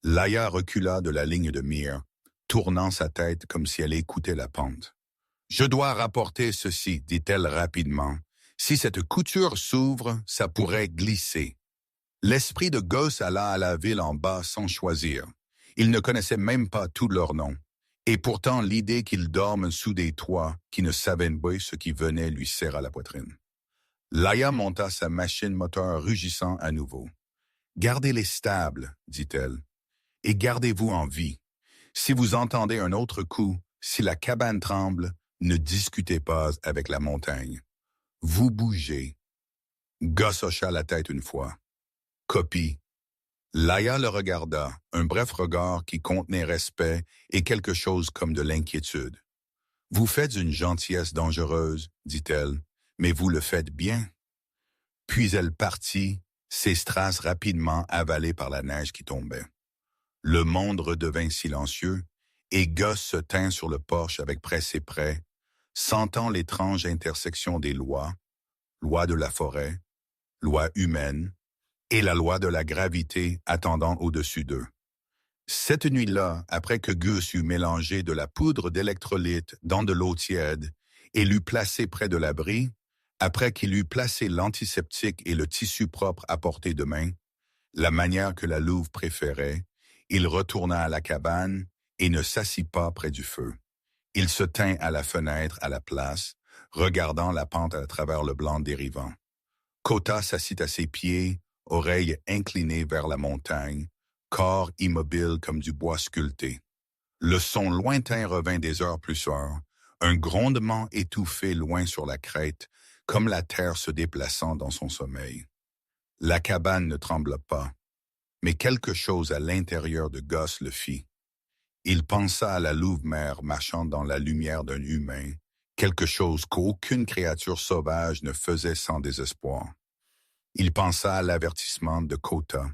Laïa recula de la ligne de mire, tournant sa tête comme si elle écoutait la pente. « Je dois rapporter ceci, dit-elle rapidement. Si cette couture s'ouvre, ça pourrait glisser. » L'esprit de Gus alla à la ville en bas sans choisir. Il ne connaissait même pas tous leurs noms. Et pourtant, l'idée qu'ils dorment sous des toits qui ne savaient pas ce qui venait lui serra la poitrine. Laïa monta sa machine moteur rugissant à nouveau. « Gardez-les stables, dit-elle, et gardez-vous en vie. Si vous entendez un autre coup, si la cabane tremble, ne discutez pas avec la montagne. Vous bougez. » Gus hocha la tête une fois. Copie. Laïa le regarda, un bref regard qui contenait respect et quelque chose comme de l'inquiétude. « Vous faites une gentillesse dangereuse, dit-elle, mais vous le faites bien. » Puis elle partit, ses strass rapidement avalées par la neige qui tombait. Le monde redevint silencieux, et Gus se tint sur le porche avec presse et près, sentant l'étrange intersection des lois, loi de la forêt, loi humaine, et la loi de la gravité attendant au-dessus d'eux. Cette nuit-là, après que Gus eut mélangé de la poudre d'électrolyte dans de l'eau tiède et l'eut placé près de l'abri, après qu'il eut placé l'antiseptique et le tissu propre à portée de main, la manière que la louve préférait, il retourna à la cabane et ne s'assit pas près du feu. Il se tint à la fenêtre à la place, regardant la pente à travers le blanc dérivant. Kota s'assit à ses pieds, oreilles inclinées vers la montagne, corps immobile comme du bois sculpté. Le son lointain revint des heures plus heures, un grondement étouffé loin sur la crête, comme la terre se déplaçant dans son sommeil. La cabane ne trembla pas, mais quelque chose à l'intérieur de Gus le fit. Il pensa à la louve-mère marchant dans la lumière d'un humain, quelque chose qu'aucune créature sauvage ne faisait sans désespoir. Il pensa à l'avertissement de Kota,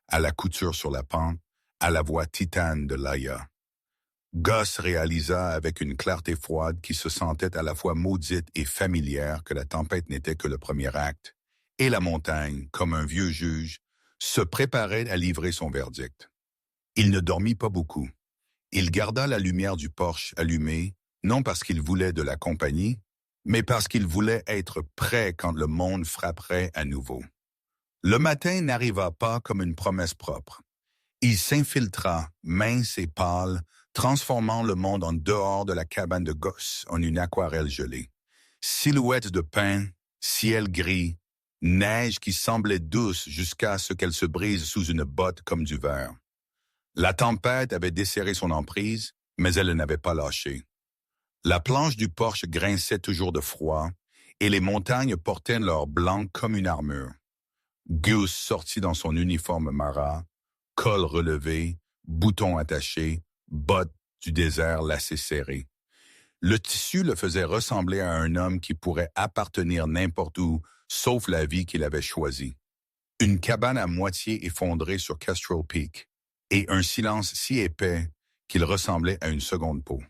à la couture sur la pente, à la voix titane de Laia. Gus réalisa avec une clarté froide qui se sentait à la fois maudite et familière que la tempête n'était que le premier acte, et la montagne, comme un vieux juge, se préparait à livrer son verdict. Il ne dormit pas beaucoup. Il garda la lumière du porche allumée, non parce qu'il voulait de la compagnie, mais parce qu'il voulait être prêt quand le monde frapperait à nouveau. Le matin n'arriva pas comme une promesse propre. Il s'infiltra, mince et pâle, transformant le monde en dehors de la cabane de Gus en une aquarelle gelée. Silhouettes de pin, ciel gris, neige qui semblait douce jusqu'à ce qu'elle se brise sous une botte comme du verre. La tempête avait desserré son emprise, mais elle n'avait pas lâché. La planche du porche grinçait toujours de froid, et les montagnes portaient leur blanc comme une armure. Gus sortit dans son uniforme marin, col relevé, boutons attachés, bottes du désert lacées serrées. Le tissu le faisait ressembler à un homme qui pourrait appartenir n'importe où, sauf la vie qu'il avait choisie. Une cabane à moitié effondrée sur Kestrel Peak, et un silence si épais qu'il ressemblait à une seconde peau.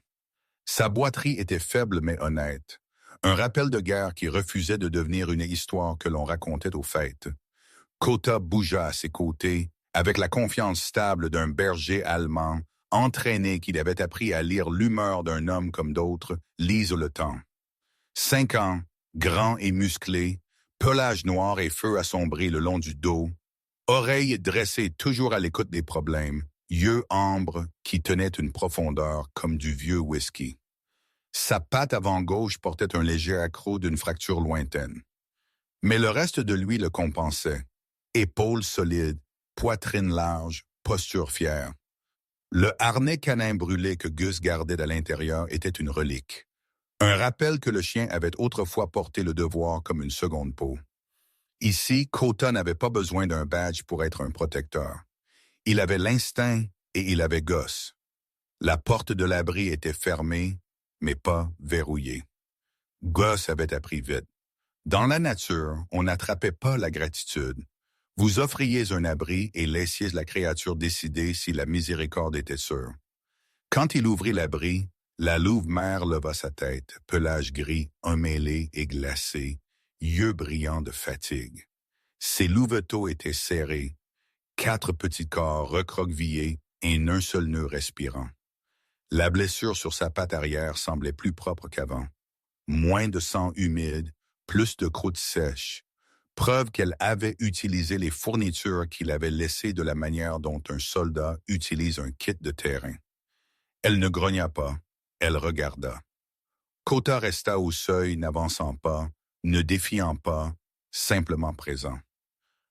Sa boiterie était faible mais honnête, un rappel de guerre qui refusait de devenir une histoire que l'on racontait aux fêtes. Kota bougea à ses côtés, avec la confiance stable d'un berger allemand, entraîné qu'il avait appris à lire l'humeur d'un homme comme d'autres lisent le temps. 5 ans, grand et musclé, pelage noir et feu assombri le long du dos, oreilles dressées toujours à l'écoute des problèmes, yeux ambres qui tenaient une profondeur comme du vieux whisky. Sa patte avant gauche portait un léger accroc d'une fracture lointaine. Mais le reste de lui le compensait. Épaules solides, poitrine large, posture fière. Le harnais canin brûlé que Gus gardait à l'intérieur était une relique. Un rappel que le chien avait autrefois porté le devoir comme une seconde peau. Ici, Kota n'avait pas besoin d'un badge pour être un protecteur. Il avait l'instinct et il avait Gus. La porte de l'abri était fermée, mais pas verrouillée. Gus avait appris vite. Dans la nature, on n'attrapait pas la gratitude. Vous offriez un abri et laissiez la créature décider si la miséricorde était sûre. Quand il ouvrit l'abri, la louve-mère leva sa tête, pelage gris, emmêlé et glacé, yeux brillants de fatigue. Ses louveteaux étaient serrés, 4 petits corps recroquevillés et un seul nœud respirant. La blessure sur sa patte arrière semblait plus propre qu'avant. Moins de sang humide, plus de croûte sèche. Preuve qu'elle avait utilisé les fournitures qu'il avait laissées de la manière dont un soldat utilise un kit de terrain. Elle ne grogna pas, elle regarda. Kota resta au seuil, n'avançant pas, ne défiant pas, simplement présent.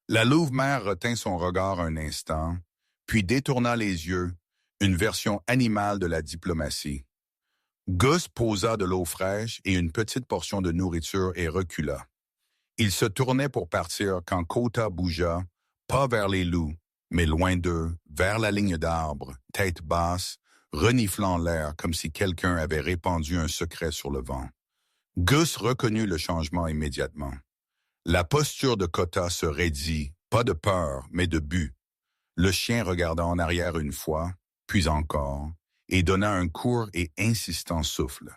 La louve-mère retint son regard un instant, puis détourna les yeux, une version animale de la diplomatie. Gus posa de l'eau fraîche et une petite portion de nourriture et recula. Il se tournait pour partir quand Kota bougea, pas vers les loups, mais loin d'eux, vers la ligne d'arbres, tête basse, reniflant l'air comme si quelqu'un avait répandu un secret sur le vent. Gus reconnut le changement immédiatement. La posture de Kota se raidit, pas de peur, mais de but. Le chien regarda en arrière une fois, puis encore, et donna un court et insistant souffle.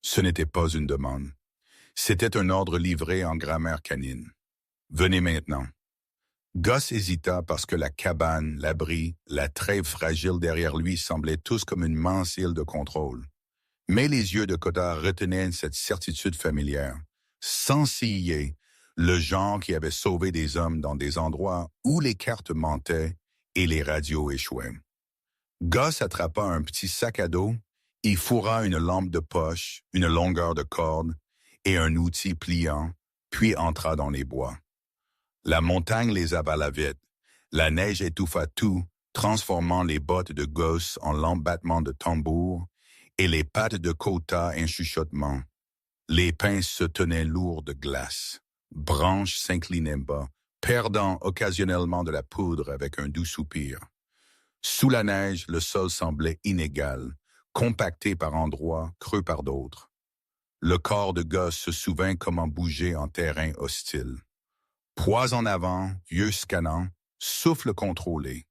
Ce n'était pas une demande. C'était un ordre livré en grammaire canine. « Venez maintenant. » Gus hésita parce que la cabane, l'abri, la trêve fragile derrière lui semblaient tous comme une mince île de contrôle. Mais les yeux de Kota retenaient cette certitude familière. Sans ciller, le genre qui avait sauvé des hommes dans des endroits où les cartes mentaient et les radios échouaient. Gus attrapa un petit sac à dos, y fourra une lampe de poche, une longueur de corde et un outil pliant, puis entra dans les bois. La montagne les avala vite. La neige étouffa tout, transformant les bottes de Gus en lents battements de tambour et les pattes de Kota en chuchotement. Les pins se tenaient lourds de glace. Branches s'inclinaient bas, perdant occasionnellement de la poudre avec un doux soupir. Sous la neige, le sol semblait inégal, compacté par endroits, creux par d'autres. Le corps de Gus se souvint comment bouger en terrain hostile. Poids en avant, yeux scannants, souffle contrôlé.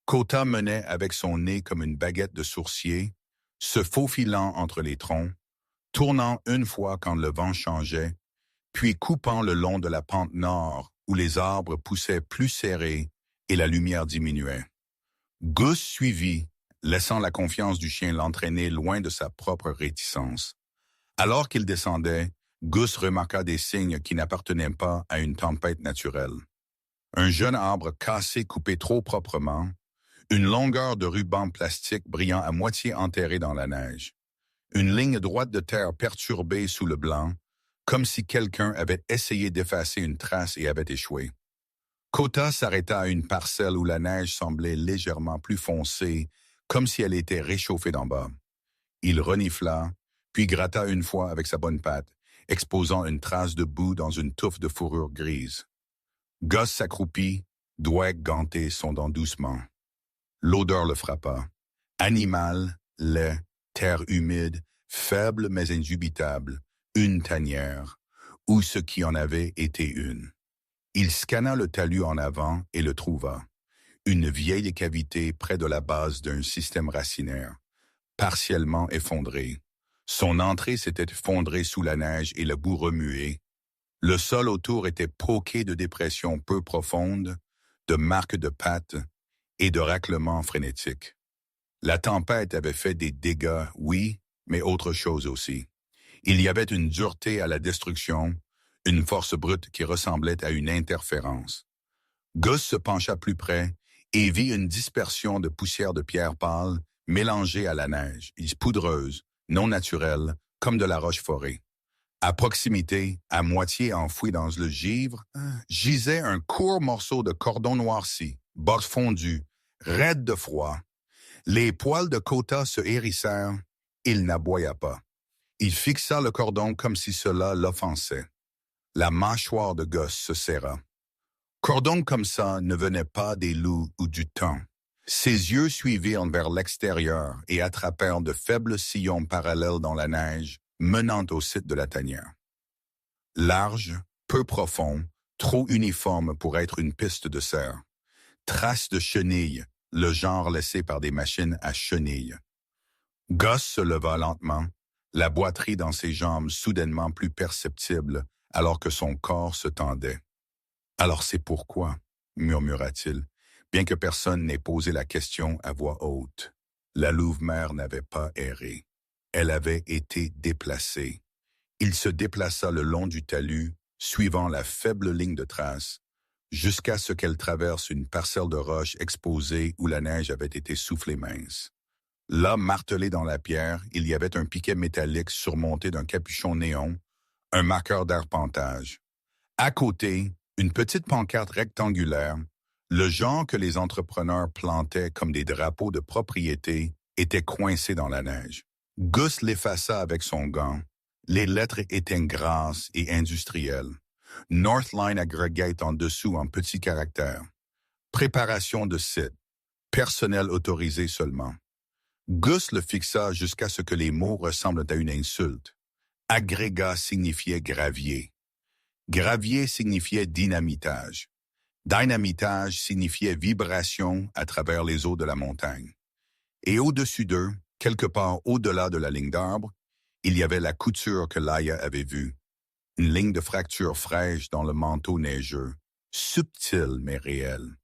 Kota menait avec son nez comme une baguette de sourcier, se faufilant entre les troncs, tournant une fois quand le vent changeait, puis coupant le long de la pente nord où les arbres poussaient plus serrés et la lumière diminuait. Gus suivit, laissant la confiance du chien l'entraîner loin de sa propre réticence. Alors qu'il descendait, Gus remarqua des signes qui n'appartenaient pas à une tempête naturelle. Un jeune arbre cassé coupé trop proprement, une longueur de ruban plastique brillant à moitié enterré dans la neige, une ligne droite de terre perturbée sous le blanc, comme si quelqu'un avait essayé d'effacer une trace et avait échoué. Kota s'arrêta à une parcelle où la neige semblait légèrement plus foncée, comme si elle était réchauffée d'en bas. Il renifla, puis gratta une fois avec sa bonne patte, exposant une trace de boue dans une touffe de fourrure grise. Gus s'accroupit, doigts gantés sondant doucement. L'odeur le frappa. Animal, lait, terre humide, faible mais indubitable, une tanière, ou ce qui en avait été une. Il scanna le talus en avant et le trouva. Une vieille cavité près de la base d'un système racinaire, partiellement effondré. Son entrée s'était effondrée sous la neige et le bout remué. Le sol autour était poqué de dépressions peu profondes, de marques de pattes et de raclements frénétiques. La tempête avait fait des dégâts, oui, mais autre chose aussi. Il y avait une dureté à la destruction, une force brute qui ressemblait à une interférence. Gus se pencha plus près et vit une dispersion de poussière de pierre pâle mélangée à la neige, poudreuse, non naturelle, comme de la roche-forêt. À proximité, à moitié enfoui dans le givre, gisait un court morceau de cordon noirci, bord fondu, raide de froid. Les poils de Kota se hérissèrent, il n'aboya pas. Il fixa le cordon comme si cela l'offensait. La mâchoire de Gus se serra. Cordon comme ça ne venait pas des loups ou du temps. Ses yeux suivirent vers l'extérieur et attrapèrent de faibles sillons parallèles dans la neige, menant au site de la tanière. Large, peu profond, trop uniforme pour être une piste de serre. Traces de chenilles, le genre laissé par des machines à chenilles. Gus se leva lentement, la boiterie dans ses jambes soudainement plus perceptible alors que son corps se tendait. « Alors c'est pourquoi ?» murmura-t-il, bien que personne n'ait posé la question à voix haute. La louve-mère n'avait pas erré. Elle avait été déplacée. Il se déplaça le long du talus, suivant la faible ligne de trace, jusqu'à ce qu'elle traverse une parcelle de roche exposée où la neige avait été soufflée mince. Là, martelé dans la pierre, il y avait un piquet métallique surmonté d'un capuchon néon, un marqueur d'arpentage. À côté, une petite pancarte rectangulaire, le genre que les entrepreneurs plantaient comme des drapeaux de propriété, était coincé dans la neige. Gus l'effaça avec son gant. Les lettres étaient grasses et industrielles. Northline Aggregate en dessous en petits caractères. Préparation de site. Personnel autorisé seulement. Gus le fixa jusqu'à ce que les mots ressemblent à une insulte. Agrégat signifiait gravier. Gravier signifiait dynamitage. Dynamitage signifiait vibration à travers les eaux de la montagne. Et au-dessus d'eux, quelque part au-delà de la ligne d'arbre, il y avait la couture que Laia avait vue. Une ligne de fracture fraîche dans le manteau neigeux, subtil mais réel.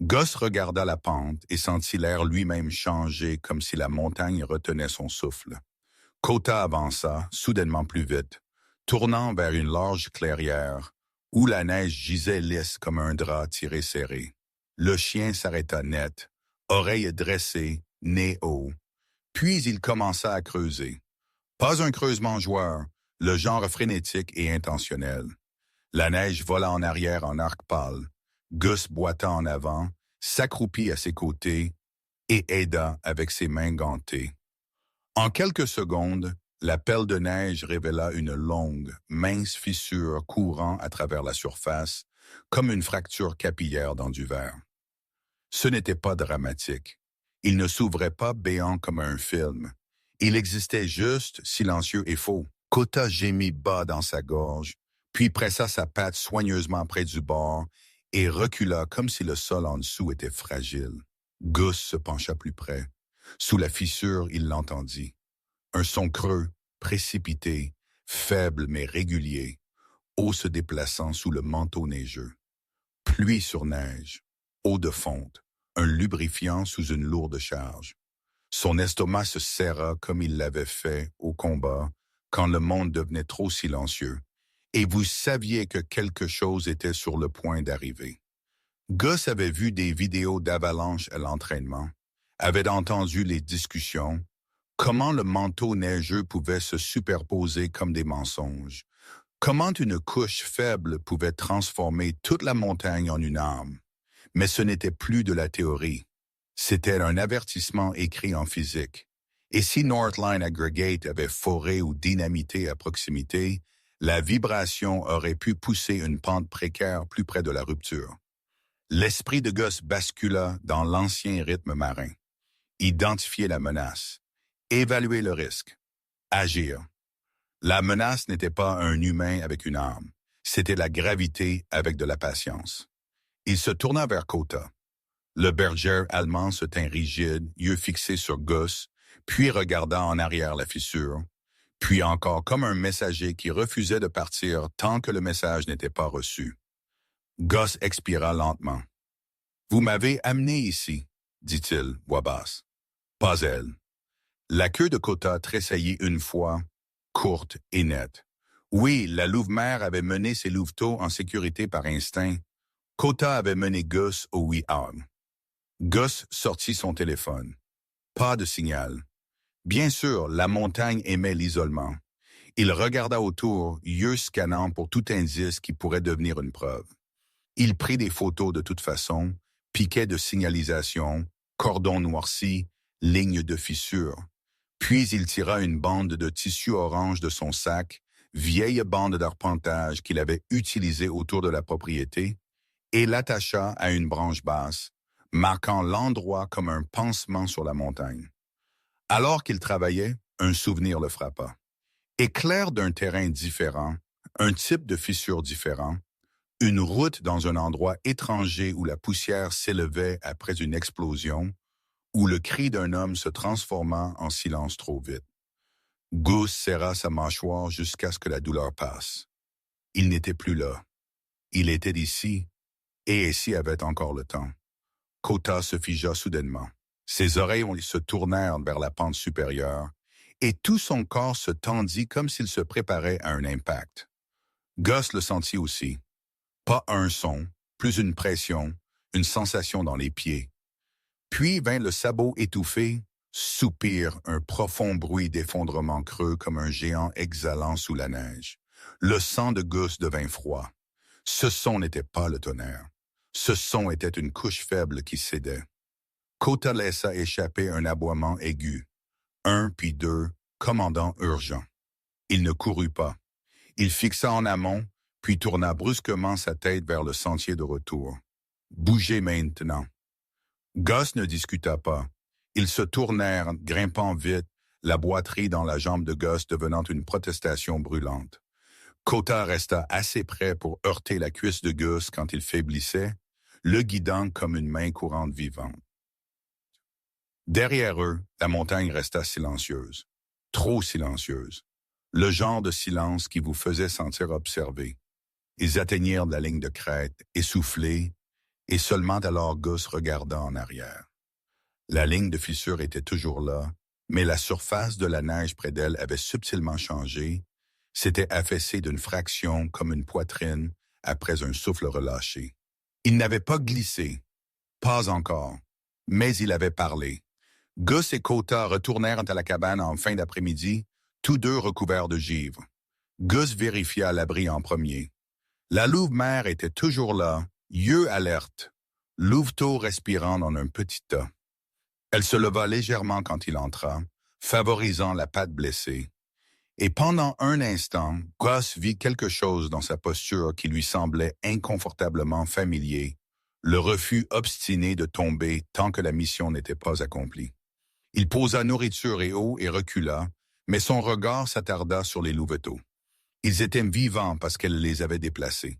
Gus regarda la pente et sentit l'air lui-même changer comme si la montagne retenait son souffle. Kota avança, soudainement plus vite, tournant vers une large clairière où la neige gisait lisse comme un drap tiré serré. Le chien s'arrêta net, oreilles dressées, nez haut. Puis il commença à creuser. Pas un creusement joueur, le genre frénétique et intentionnel. La neige vola en arrière en arc pâle. Gus boita en avant, s'accroupit à ses côtés et aida avec ses mains gantées. En quelques secondes, la pelle de neige révéla une longue, mince fissure courant à travers la surface, comme une fracture capillaire dans du verre. Ce n'était pas dramatique. Il ne s'ouvrait pas béant comme un film. Il existait juste, silencieux et faux. Kota gémit bas dans sa gorge, puis pressa sa patte soigneusement près du bord et recula comme si le sol en dessous était fragile. Gus se pencha plus près. Sous la fissure, il l'entendit. Un son creux, précipité, faible mais régulier, eau se déplaçant sous le manteau neigeux. Pluie sur neige, eau de fonte, un lubrifiant sous une lourde charge. Son estomac se serra comme il l'avait fait au combat quand le monde devenait trop silencieux, et vous saviez que quelque chose était sur le point d'arriver. Gus avait vu des vidéos d'avalanche à l'entraînement, avait entendu les discussions, comment le manteau neigeux pouvait se superposer comme des mensonges, comment une couche faible pouvait transformer toute la montagne en une arme. Mais ce n'était plus de la théorie. C'était un avertissement écrit en physique. Et si Northline Aggregate avait foré ou dynamité à proximité, la vibration aurait pu pousser une pente précaire plus près de la rupture. L'esprit de Gus bascula dans l'ancien rythme marin. Identifier la menace, évaluer le risque, agir. La menace n'était pas un humain avec une arme, c'était la gravité avec de la patience. Il se tourna vers Kota. Le berger allemand se tint rigide, yeux fixés sur Gus, puis regarda en arrière la fissure, puis encore comme un messager qui refusait de partir tant que le message n'était pas reçu. Gus expira lentement. « Vous m'avez amené ici, dit-il, voix basse. Pas elle. » La queue de Kota tressaillit une fois, courte et nette. Oui, la louve-mère avait mené ses louveteaux en sécurité par instinct. Kota avait mené Gus au oui-arm. Gus sortit son téléphone. Pas de signal. Bien sûr, la montagne aimait l'isolement. Il regarda autour, yeux scannant pour tout indice qui pourrait devenir une preuve. Il prit des photos de toute façon, piquets de signalisation, cordons noircis, lignes de fissures. Puis il tira une bande de tissu orange de son sac, vieille bande d'arpentage qu'il avait utilisée autour de la propriété, et l'attacha à une branche basse, marquant l'endroit comme un pansement sur la montagne. Alors qu'il travaillait, un souvenir le frappa. Éclair d'un terrain différent, un type de fissure différent, une route dans un endroit étranger où la poussière s'élevait après une explosion, où le cri d'un homme se transforma en silence trop vite. Gus serra sa mâchoire jusqu'à ce que la douleur passe. Il n'était plus là. Il était ici, et ici avait encore le temps. Kota se figea soudainement. Ses oreilles se tournèrent vers la pente supérieure, et tout son corps se tendit comme s'il se préparait à un impact. Gus le sentit aussi. Pas un son, plus une pression, une sensation dans les pieds. Puis vint le sabot étouffé, soupir, un profond bruit d'effondrement creux comme un géant exhalant sous la neige. Le sang de Gus devint froid. Ce son n'était pas le tonnerre. Ce son était une couche faible qui cédait. Kota laissa échapper un aboiement aigu. Un puis deux, commandant urgent. Il ne courut pas. Il fixa en amont, puis tourna brusquement sa tête vers le sentier de retour. Bougez maintenant. Gus ne discuta pas. Ils se tournèrent, grimpant vite, la boiterie dans la jambe de Gus devenant une protestation brûlante. Kota resta assez près pour heurter la cuisse de Gus quand il faiblissait, le guidant comme une main courante vivante. Derrière eux, la montagne resta silencieuse. Trop silencieuse. Le genre de silence qui vous faisait sentir observé. Ils atteignirent la ligne de crête, essoufflés, et seulement alors Gus regarda en arrière. La ligne de fissure était toujours là, mais la surface de la neige près d'elle avait subtilement changé, s'était affaissée d'une fraction comme une poitrine après un souffle relâché. Il n'avait pas glissé, pas encore, mais il avait parlé. Gus et Kota retournèrent à la cabane en fin d'après-midi, tous deux recouverts de givre. Gus vérifia l'abri en premier. La louve-mère était toujours là, yeux alertes, louveteau respirant dans un petit tas. Elle se leva légèrement quand il entra, favorisant la patte blessée. Et pendant un instant, Gus vit quelque chose dans sa posture qui lui semblait inconfortablement familier, le refus obstiné de tomber tant que la mission n'était pas accomplie. Il posa nourriture et eau et recula, mais son regard s'attarda sur les louveteaux. Ils étaient vivants parce qu'elle les avait déplacés.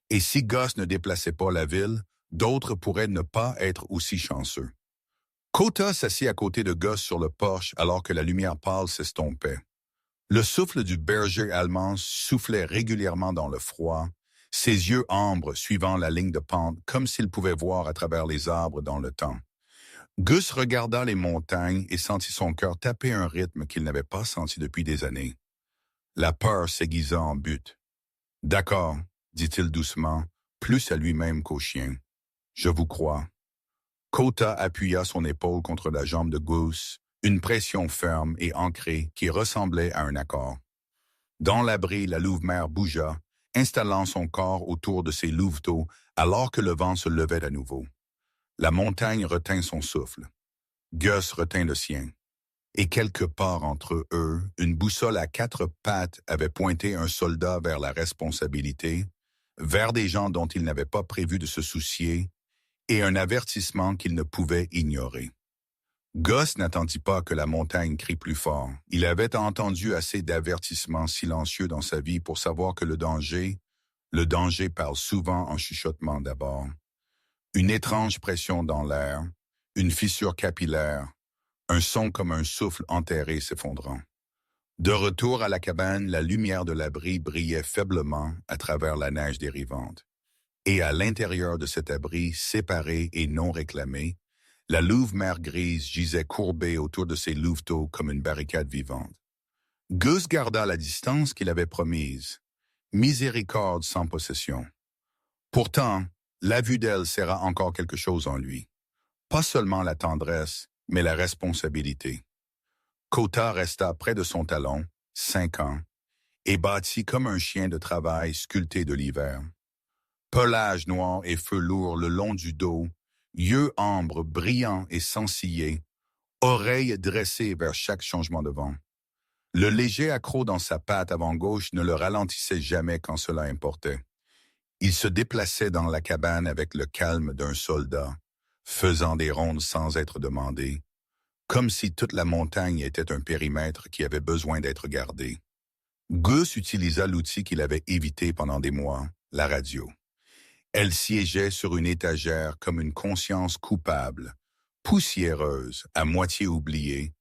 Et si Gus ne déplaçait pas la ville, d'autres pourraient ne pas être aussi chanceux. Kota s'assit à côté de Gus sur le porche alors que la lumière pâle s'estompait. Le souffle du berger allemand soufflait régulièrement dans le froid, ses yeux ambres suivant la ligne de pente comme s'il pouvait voir à travers les arbres dans le temps. Gus regarda les montagnes et sentit son cœur taper un rythme qu'il n'avait pas senti depuis des années. La peur s'aiguisa en but. « D'accord, » dit-il doucement, plus à lui-même qu'au chien. « Je vous crois. » Kota appuya son épaule contre la jambe de Gus, une pression ferme et ancrée qui ressemblait à un accord. Dans l'abri, la louve-mère bougea, installant son corps autour de ses louveteaux alors que le vent se levait à nouveau. La montagne retint son souffle. Gus retint le sien. Et quelque part entre eux, une boussole à 4 pattes avait pointé un soldat vers la responsabilité, vers des gens dont il n'avait pas prévu de se soucier, et un avertissement qu'il ne pouvait ignorer. Gus n'attendit pas que la montagne crie plus fort. Il avait entendu assez d'avertissements silencieux dans sa vie pour savoir que le danger parle souvent en chuchotement d'abord. Une étrange pression dans l'air, une fissure capillaire, un son comme un souffle enterré s'effondrant. De retour à la cabane, la lumière de l'abri brillait faiblement à travers la neige dérivante. Et à l'intérieur de cet abri, séparé et non réclamé, la louve-mère grise gisait courbée autour de ses louveteaux comme une barricade vivante. Gus garda la distance qu'il avait promise. Miséricorde sans possession. Pourtant, la vue d'elle serra encore quelque chose en lui. Pas seulement la tendresse, mais la responsabilité. Kota resta près de son talon, 5 ans, et bâti comme un chien de travail sculpté de l'hiver. Pelage noir et feu lourd le long du dos, yeux ambres brillants et sensillés, oreilles dressées vers chaque changement de vent. Le léger accroc dans sa patte avant gauche ne le ralentissait jamais quand cela importait. Il se déplaçait dans la cabane avec le calme d'un soldat, faisant des rondes sans être demandé, comme si toute la montagne était un périmètre qui avait besoin d'être gardé. Gus utilisa l'outil qu'il avait évité pendant des mois, la radio. Elle siégeait sur une étagère comme une conscience coupable, poussiéreuse, à moitié oubliée,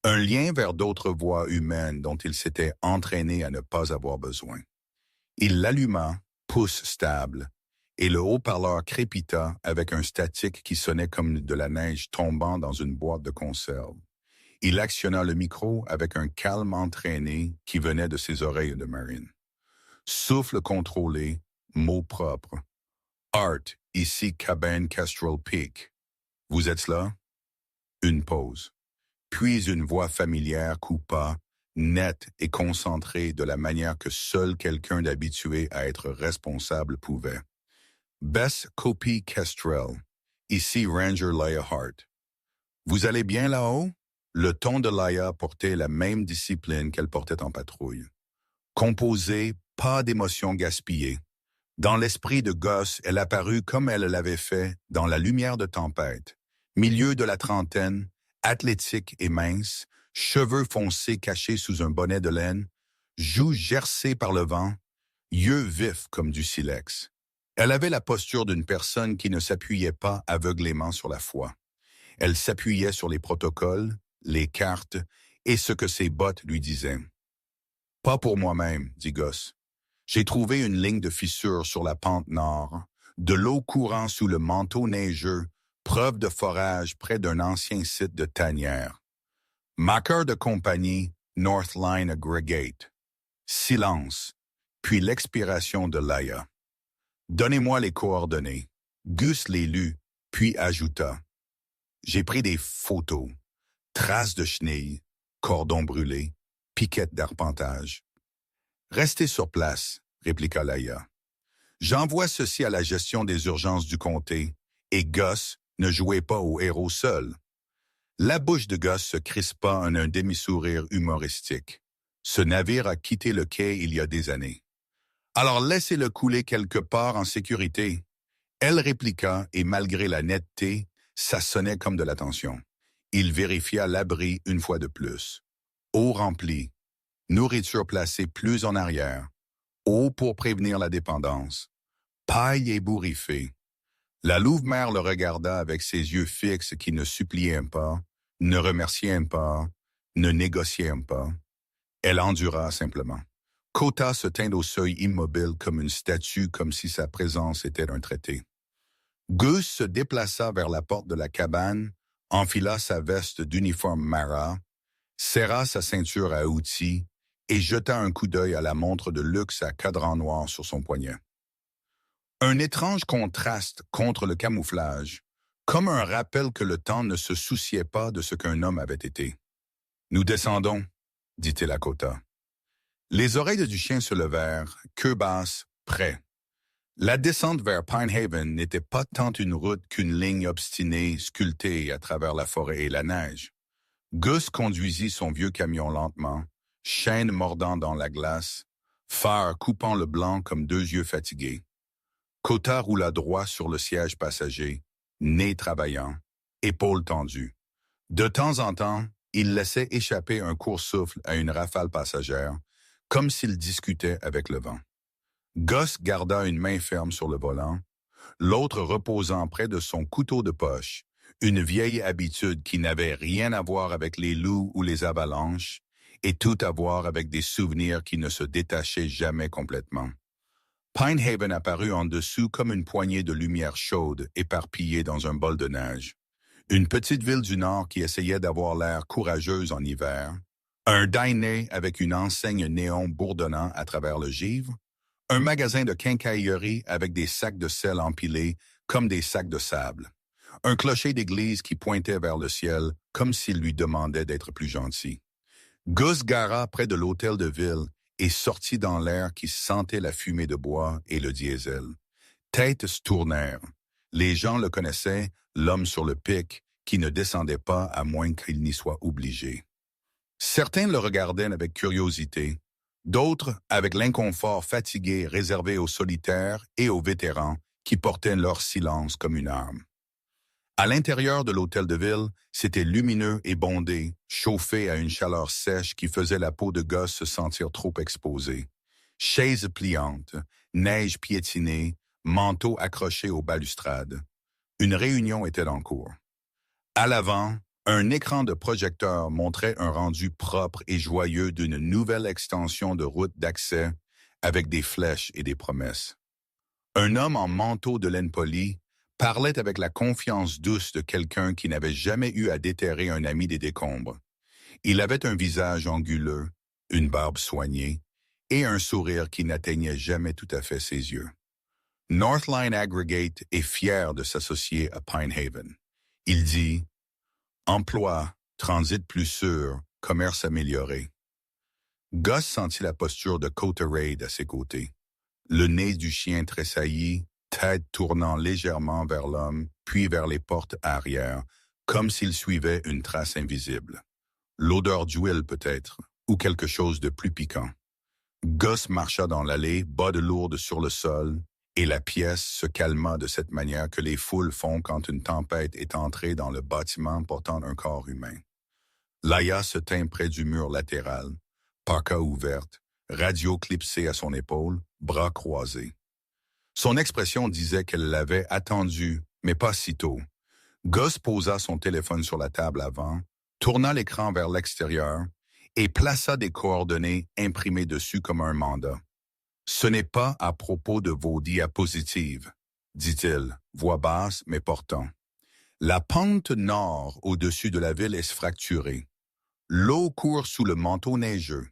un lien vers d'autres voix humaines dont il s'était entraîné à ne pas avoir besoin. Il l'alluma, pouce stable, et le haut-parleur crépita avec un statique qui sonnait comme de la neige tombant dans une boîte de conserve. Il actionna le micro avec un calme entraîné qui venait de ses oreilles de marine. Souffle contrôlé, mots propres. Art, ici cabane Kestrel Peak. Vous êtes là? Une pause. Puis une voix familière coupa, nette et concentrée de la manière que seul quelqu'un d'habitué à être responsable pouvait. Bess Copy Kestrel, ici Ranger Laia Hart. Vous allez bien là-haut? Le ton de Laia portait la même discipline qu'elle portait en patrouille. Composée, pas d'émotion gaspillée. Dans l'esprit de Gus, elle apparut comme elle l'avait fait dans la lumière de tempête, milieu de la trentaine, athlétique et mince, cheveux foncés cachés sous un bonnet de laine, joues gercées par le vent, yeux vifs comme du silex. Elle avait la posture d'une personne qui ne s'appuyait pas aveuglément sur la foi. Elle s'appuyait sur les protocoles, les cartes et ce que ses bottes lui disaient. « Pas pour moi-même, dit Gus. J'ai trouvé une ligne de fissure sur la pente nord, de l'eau courant sous le manteau neigeux, preuve de forage près d'un ancien site de tanière. Marqueur de compagnie, Northline Aggregate. Silence, puis l'expiration de Laia. Donnez-moi les coordonnées. Gus les lut, puis ajouta. J'ai pris des photos. Traces de chenilles, cordons brûlés, piquettes d'arpentage. Restez sur place, répliqua Laia. J'envoie ceci à la gestion des urgences du comté, et Gus ne jouait pas au héros seul. La bouche de Gus se crispa en un demi-sourire humoristique. Ce navire a quitté le quai il y a des années. Alors laissez-le couler quelque part en sécurité. Elle répliqua, et malgré la netteté, ça sonnait comme de l'attention. Il vérifia l'abri une fois de plus. Eau remplie, nourriture placée plus en arrière, eau pour prévenir la dépendance, paille ébouriffée. La louve-mère le regarda avec ses yeux fixes qui ne suppliaient pas, ne remerciaient pas, ne négociaient pas. Elle endura simplement. Kota se tint au seuil immobile comme une statue, comme si sa présence était un traité. Gus se déplaça vers la porte de la cabane, enfila sa veste d'uniforme Mara, serra sa ceinture à outils et jeta un coup d'œil à la montre de luxe à cadran noir sur son poignet. Un étrange contraste contre le camouflage, comme un rappel que le temps ne se souciait pas de ce qu'un homme avait été. « Nous descendons », dit-il à Kota. Les oreilles du chien se levèrent, queue basse, prêt. La descente vers Pine Haven n'était pas tant une route qu'une ligne obstinée sculptée à travers la forêt et la neige. Gus conduisit son vieux camion lentement, chaîne mordant dans la glace, phare coupant le blanc comme deux yeux fatigués. Kota roula droit sur le siège passager, nez travaillant, épaules tendues. De temps en temps, il laissait échapper un court souffle à une rafale passagère, comme s'il discutait avec le vent. Gus garda une main ferme sur le volant, l'autre reposant près de son couteau de poche, une vieille habitude qui n'avait rien à voir avec les loups ou les avalanches, et tout à voir avec des souvenirs qui ne se détachaient jamais complètement. Pine Haven apparut en dessous comme une poignée de lumière chaude éparpillée dans un bol de neige. Une petite ville du Nord qui essayait d'avoir l'air courageuse en hiver, un diner avec une enseigne néon bourdonnant à travers le givre, un magasin de quincaillerie avec des sacs de sel empilés comme des sacs de sable, un clocher d'église qui pointait vers le ciel comme s'il lui demandait d'être plus gentil. Gus gara près de l'hôtel de ville et sortit dans l'air qui sentait la fumée de bois et le diesel. Têtes se tournèrent. Les gens le connaissaient, l'homme sur le pic, qui ne descendait pas à moins qu'il n'y soit obligé. Certains le regardaient avec curiosité, d'autres avec l'inconfort fatigué réservé aux solitaires et aux vétérans qui portaient leur silence comme une arme. À l'intérieur de l'hôtel de ville, c'était lumineux et bondé, chauffé à une chaleur sèche qui faisait la peau de Gus se sentir trop exposée. Chaises pliantes, neige piétinée, manteaux accrochés aux balustrades. Une réunion était en cours. À l'avant, un écran de projecteur montrait un rendu propre et joyeux d'une nouvelle extension de route d'accès avec des flèches et des promesses. Un homme en manteau de laine polie parlait avec la confiance douce de quelqu'un qui n'avait jamais eu à déterrer un ami des décombres. Il avait un visage anguleux, une barbe soignée et un sourire qui n'atteignait jamais tout à fait ses yeux. Northline Aggregate est fier de s'associer à Pine Haven. Il dit « Emploi, transit plus sûr, commerce amélioré ». Gus sentit la posture de Kota Raid à ses côtés. Le nez du chien tressaillit, tête tournant légèrement vers l'homme, puis vers les portes arrière, comme s'il suivait une trace invisible. L'odeur d'huile peut-être, ou quelque chose de plus piquant. Gus marcha dans l'allée, bas de lourdes sur le sol, et la pièce se calma de cette manière que les foules font quand une tempête est entrée dans le bâtiment portant un corps humain. Laia se tint près du mur latéral, parka ouverte, radio clipsée à son épaule, bras croisés. Son expression disait qu'elle l'avait attendu, mais pas si tôt. Gus posa son téléphone sur la table avant, tourna l'écran vers l'extérieur et plaça des coordonnées imprimées dessus comme un mandat. Ce n'est pas à propos de vos diapositives, dit-il, voix basse mais portant. La pente nord au-dessus de la ville est fracturée. L'eau court sous le manteau neigeux.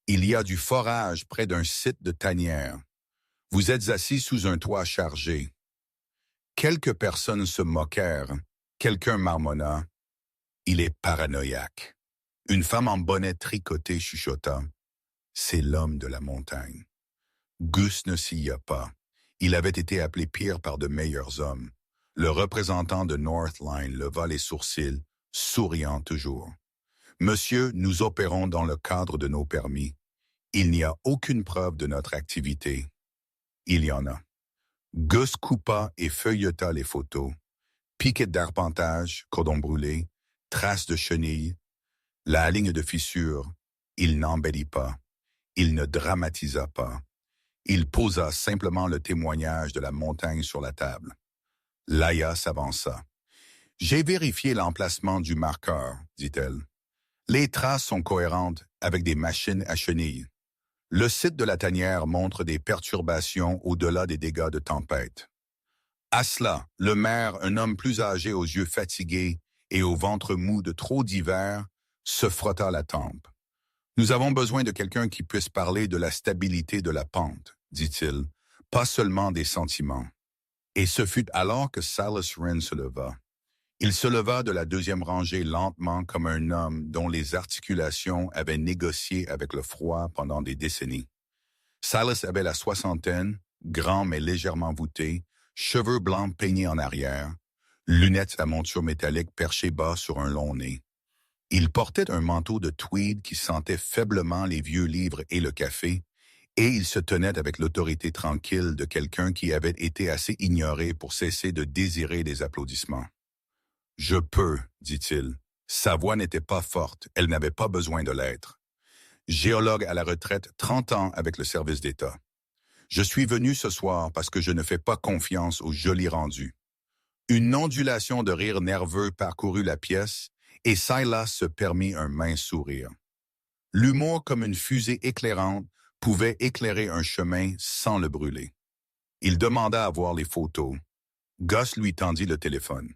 Il y a du forage près d'un site de tanière. Vous êtes assis sous un toit chargé. Quelques personnes se moquèrent. Quelqu'un marmonna. Il est paranoïaque. Une femme en bonnet tricoté chuchota. C'est l'homme de la montagne. Gus ne s'y a pas. Il avait été appelé pire par de meilleurs hommes. Le représentant de Northline leva les sourcils, souriant toujours. Monsieur, nous opérons dans le cadre de nos permis. Il n'y a aucune preuve de notre activité. Il y en a. Gus coupa et feuilleta les photos. Piquet d'arpentage, cordon brûlé, traces de chenilles, la ligne de fissure. Il n'embellit pas. Il ne dramatisa pas. Il posa simplement le témoignage de la montagne sur la table. Laïa s'avança. « J'ai vérifié l'emplacement du marqueur, dit-elle. Les traces sont cohérentes avec des machines à chenilles. Le site de la tanière montre des perturbations au-delà des dégâts de tempête. » À cela, le maire, un homme plus âgé aux yeux fatigués et au ventre mou de trop d'hiver, se frotta la tempe. « Nous avons besoin de quelqu'un qui puisse parler de la stabilité de la pente, dit-il, pas seulement des sentiments. » Et ce fut alors que Silas Wren se leva. Il se leva de la deuxième rangée lentement comme un homme dont les articulations avaient négocié avec le froid pendant des décennies. Silas avait la soixantaine, grand mais légèrement voûté, cheveux blancs peignés en arrière, lunettes à monture métallique perchées bas sur un long nez. Il portait un manteau de tweed qui sentait faiblement les vieux livres et le café, et il se tenait avec l'autorité tranquille de quelqu'un qui avait été assez ignoré pour cesser de désirer des applaudissements. « Je peux, dit-il. Sa voix n'était pas forte, elle n'avait pas besoin de l'être. Géologue à la retraite, 30 ans avec le service d'État. Je suis venu ce soir parce que je ne fais pas confiance au joli rendu. » Une ondulation de rire nerveux parcourut la pièce, et Silas se permit un mince sourire. L'humour comme une fusée éclairante pouvait éclairer un chemin sans le brûler. Il demanda à voir les photos. Gus lui tendit le téléphone.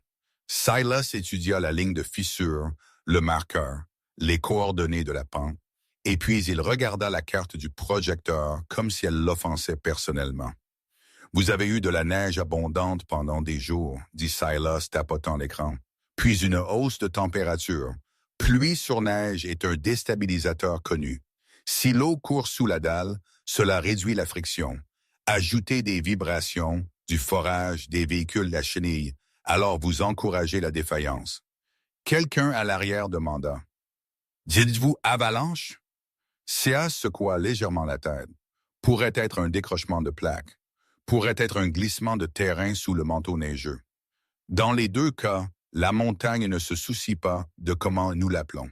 Silas étudia la ligne de fissure, le marqueur, les coordonnées de la pente, et puis il regarda la carte du projecteur comme si elle l'offensait personnellement. « Vous avez eu de la neige abondante pendant des jours, » dit Silas tapotant l'écran. « Puis une hausse de température. Pluie sur neige est un déstabilisateur connu. Si l'eau court sous la dalle, cela réduit la friction. Ajoutez des vibrations, du forage, des véhicules à chenilles, alors vous encouragez la défaillance. » Quelqu'un à l'arrière demanda. « Dites-vous avalanche? » Sia secoua légèrement la tête. Pourrait être un décrochement de plaques. Pourrait être un glissement de terrain sous le manteau neigeux. Dans les deux cas, la montagne ne se soucie pas de comment nous l'appelons.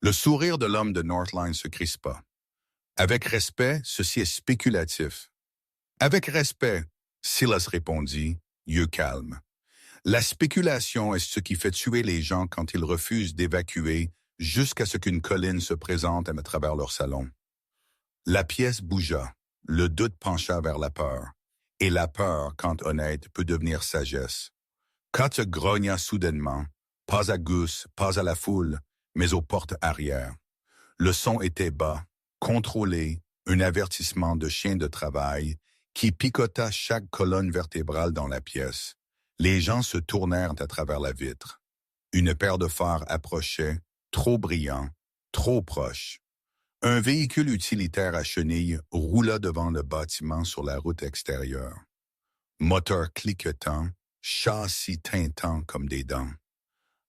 Le sourire de l'homme de Northline se crispa. Avec respect, ceci est spéculatif. Avec respect, Silas répondit, yeux calmes. La spéculation est ce qui fait tuer les gens quand ils refusent d'évacuer jusqu'à ce qu'une colline se présente à travers leur salon. La pièce bougea, le doute pencha vers la peur. Et la peur, quand honnête, peut devenir sagesse. Katz grogna soudainement, pas à Gus, pas à la foule, mais aux portes arrière. Le son était bas, contrôlé, un avertissement de chien de travail qui picota chaque colonne vertébrale dans la pièce. Les gens se tournèrent à travers la vitre. Une paire de phares approchait, trop brillant, trop proche. Un véhicule utilitaire à chenilles roula devant le bâtiment sur la route extérieure. Moteur cliquetant, châssis tintant comme des dents.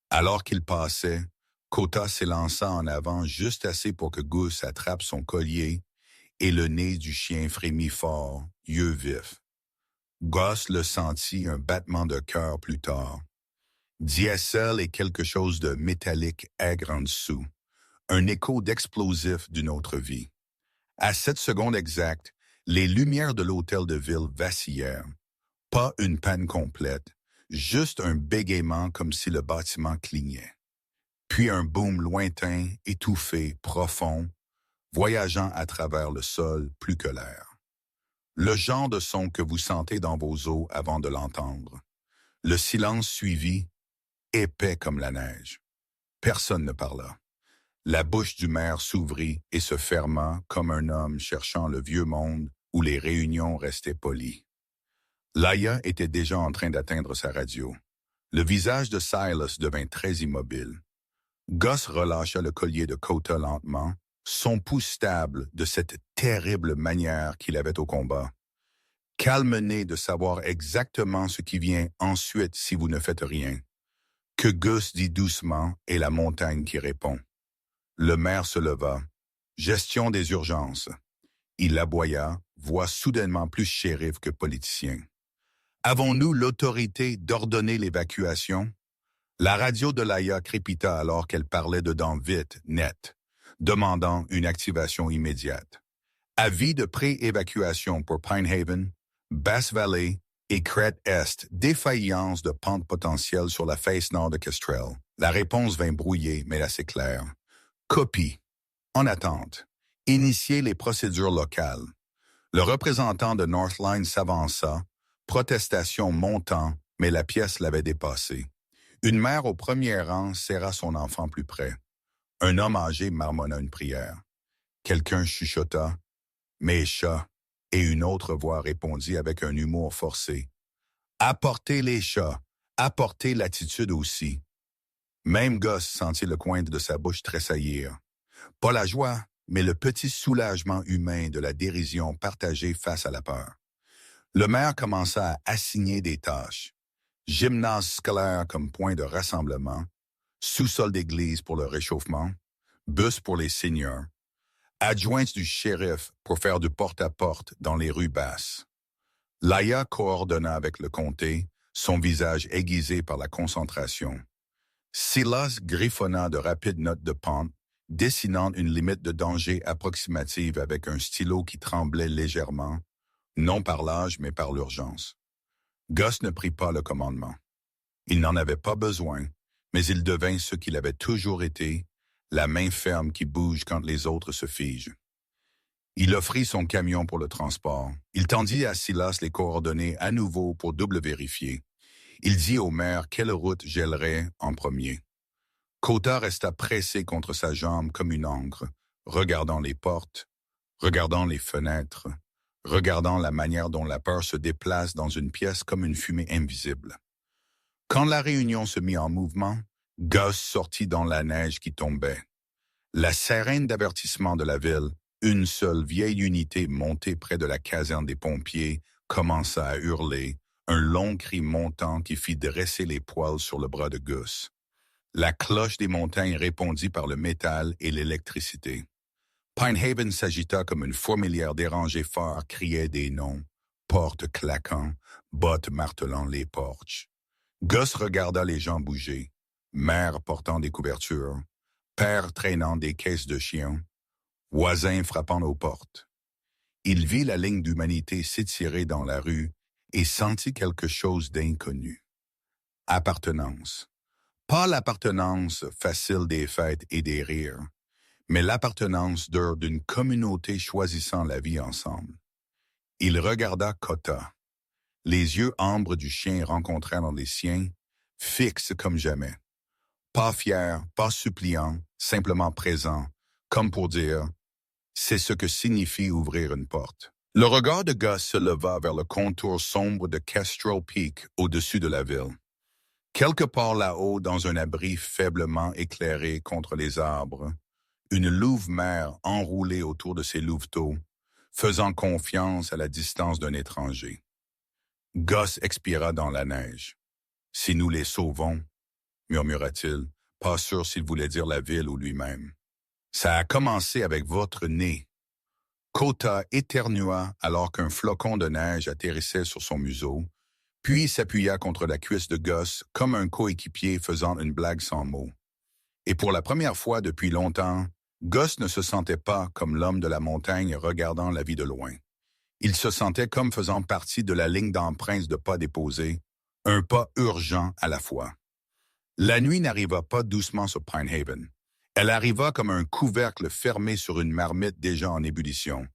Alors qu'il passait, Kota s'élança en avant juste assez pour que Gus attrape son collier et le nez du chien frémit fort, yeux vifs. Gus le sentit un battement de cœur plus tard. Diesel et quelque chose de métallique aigre en dessous. Un écho d'explosif d'une autre vie. À cette seconde exacte, les lumières de l'hôtel de ville vacillèrent. Pas une panne complète, juste un bégaiement comme si le bâtiment clignait. Puis un boom lointain, étouffé, profond, voyageant à travers le sol plus que l'air. Le genre de son que vous sentez dans vos os avant de l'entendre. Le silence suivit, épais comme la neige. Personne ne parla. La bouche du maire s'ouvrit et se ferma comme un homme cherchant le vieux monde où les réunions restaient polies. Laia était déjà en train d'atteindre sa radio. Le visage de Silas devint très immobile. Gus relâcha le collier de Kota lentement, son pouls stable de cette terrible manière qu'il avait au combat. Calme-né de savoir exactement ce qui vient ensuite si vous ne faites rien. Que Gus dit doucement et la montagne qui répond. Le maire se leva. Gestion des urgences. Il aboya, voix soudainement plus shérif que politicien. Avons-nous l'autorité d'ordonner l'évacuation? La radio de Laia crépita alors qu'elle parlait dedans vite, net, demandant une activation immédiate. Avis de pré-évacuation pour Pinehaven, Bass Valley et Crête Est, défaillance de pente potentielle sur la face nord de Kestrel. La réponse vint brouillée, mais assez claire. Copie. En attente. Initier les procédures locales. Le représentant de Northline s'avança, protestation montant, mais la pièce l'avait dépassé. Une mère au premier rang serra son enfant plus près. Un homme âgé marmonna une prière. Quelqu'un chuchota « Mes chats » et une autre voix répondit avec un humour forcé. « Apportez les chats, apportez l'attitude aussi. » Même Gus sentit le coin de sa bouche tressaillir. Pas la joie, mais le petit soulagement humain de la dérision partagée face à la peur. Le maire commença à assigner des tâches. Gymnase scolaire comme point de rassemblement, sous-sol d'église pour le réchauffement, bus pour les seniors, adjointe du shérif pour faire du porte-à-porte dans les rues basses. Laia coordonna avec le comté, son visage aiguisé par la concentration. Silas griffonna de rapides notes de pente, dessinant une limite de danger approximative avec un stylo qui tremblait légèrement, non par l'âge mais par l'urgence. Gus ne prit pas le commandement. Il n'en avait pas besoin, mais il devint ce qu'il avait toujours été, la main ferme qui bouge quand les autres se figent. Il offrit son camion pour le transport. Il tendit à Silas les coordonnées à nouveau pour double vérifier. Il dit au maire quelle route gèlerait en premier. Kota resta pressé contre sa jambe comme une encre, regardant les portes, regardant les fenêtres, regardant la manière dont la peur se déplace dans une pièce comme une fumée invisible. Quand la réunion se mit en mouvement, Gus sortit dans la neige qui tombait. La sirène d'avertissement de la ville, une seule vieille unité montée près de la caserne des pompiers, commença à hurler, un long cri montant qui fit dresser les poils sur le bras de Gus. La cloche des montagnes répondit par le métal et l'électricité. Pinehaven s'agita comme une fourmilière dérangée fort, criait des noms, portes claquant, bottes martelant les porches. Gus regarda les gens bouger, mère portant des couvertures, père traînant des caisses de chiens, voisins frappant aux portes. Il vit la ligne d'humanité s'étirer dans la rue et sentit quelque chose d'inconnu. Appartenance. Pas l'appartenance facile des fêtes et des rires, mais l'appartenance dure d'une communauté choisissant la vie ensemble. Il regarda Kota. Les yeux ambres du chien rencontrèrent dans les siens, fixes comme jamais. Pas fier, pas suppliant, simplement présent, comme pour dire « c'est ce que signifie ouvrir une porte ». Le regard de Gus se leva vers le contour sombre de Kestrel Peak au-dessus de la ville. Quelque part là-haut, dans un abri faiblement éclairé contre les arbres, une louve-mère enroulée autour de ses louveteaux, faisant confiance à la distance d'un étranger. Gus expira dans la neige. « Si nous les sauvons, » murmura-t-il, pas sûr s'il voulait dire la ville ou lui-même. « Ça a commencé avec votre nez. » Kota éternua alors qu'un flocon de neige atterrissait sur son museau, puis s'appuya contre la cuisse de Gus comme un coéquipier faisant une blague sans mots. Et pour la première fois depuis longtemps, Gus ne se sentait pas comme l'homme de la montagne regardant la vie de loin. Il se sentait comme faisant partie de la ligne d'empreintes de pas déposés, un pas urgent à la fois. La nuit n'arriva pas doucement sur Pinehaven. Elle arriva comme un couvercle fermé sur une marmite déjà en ébullition.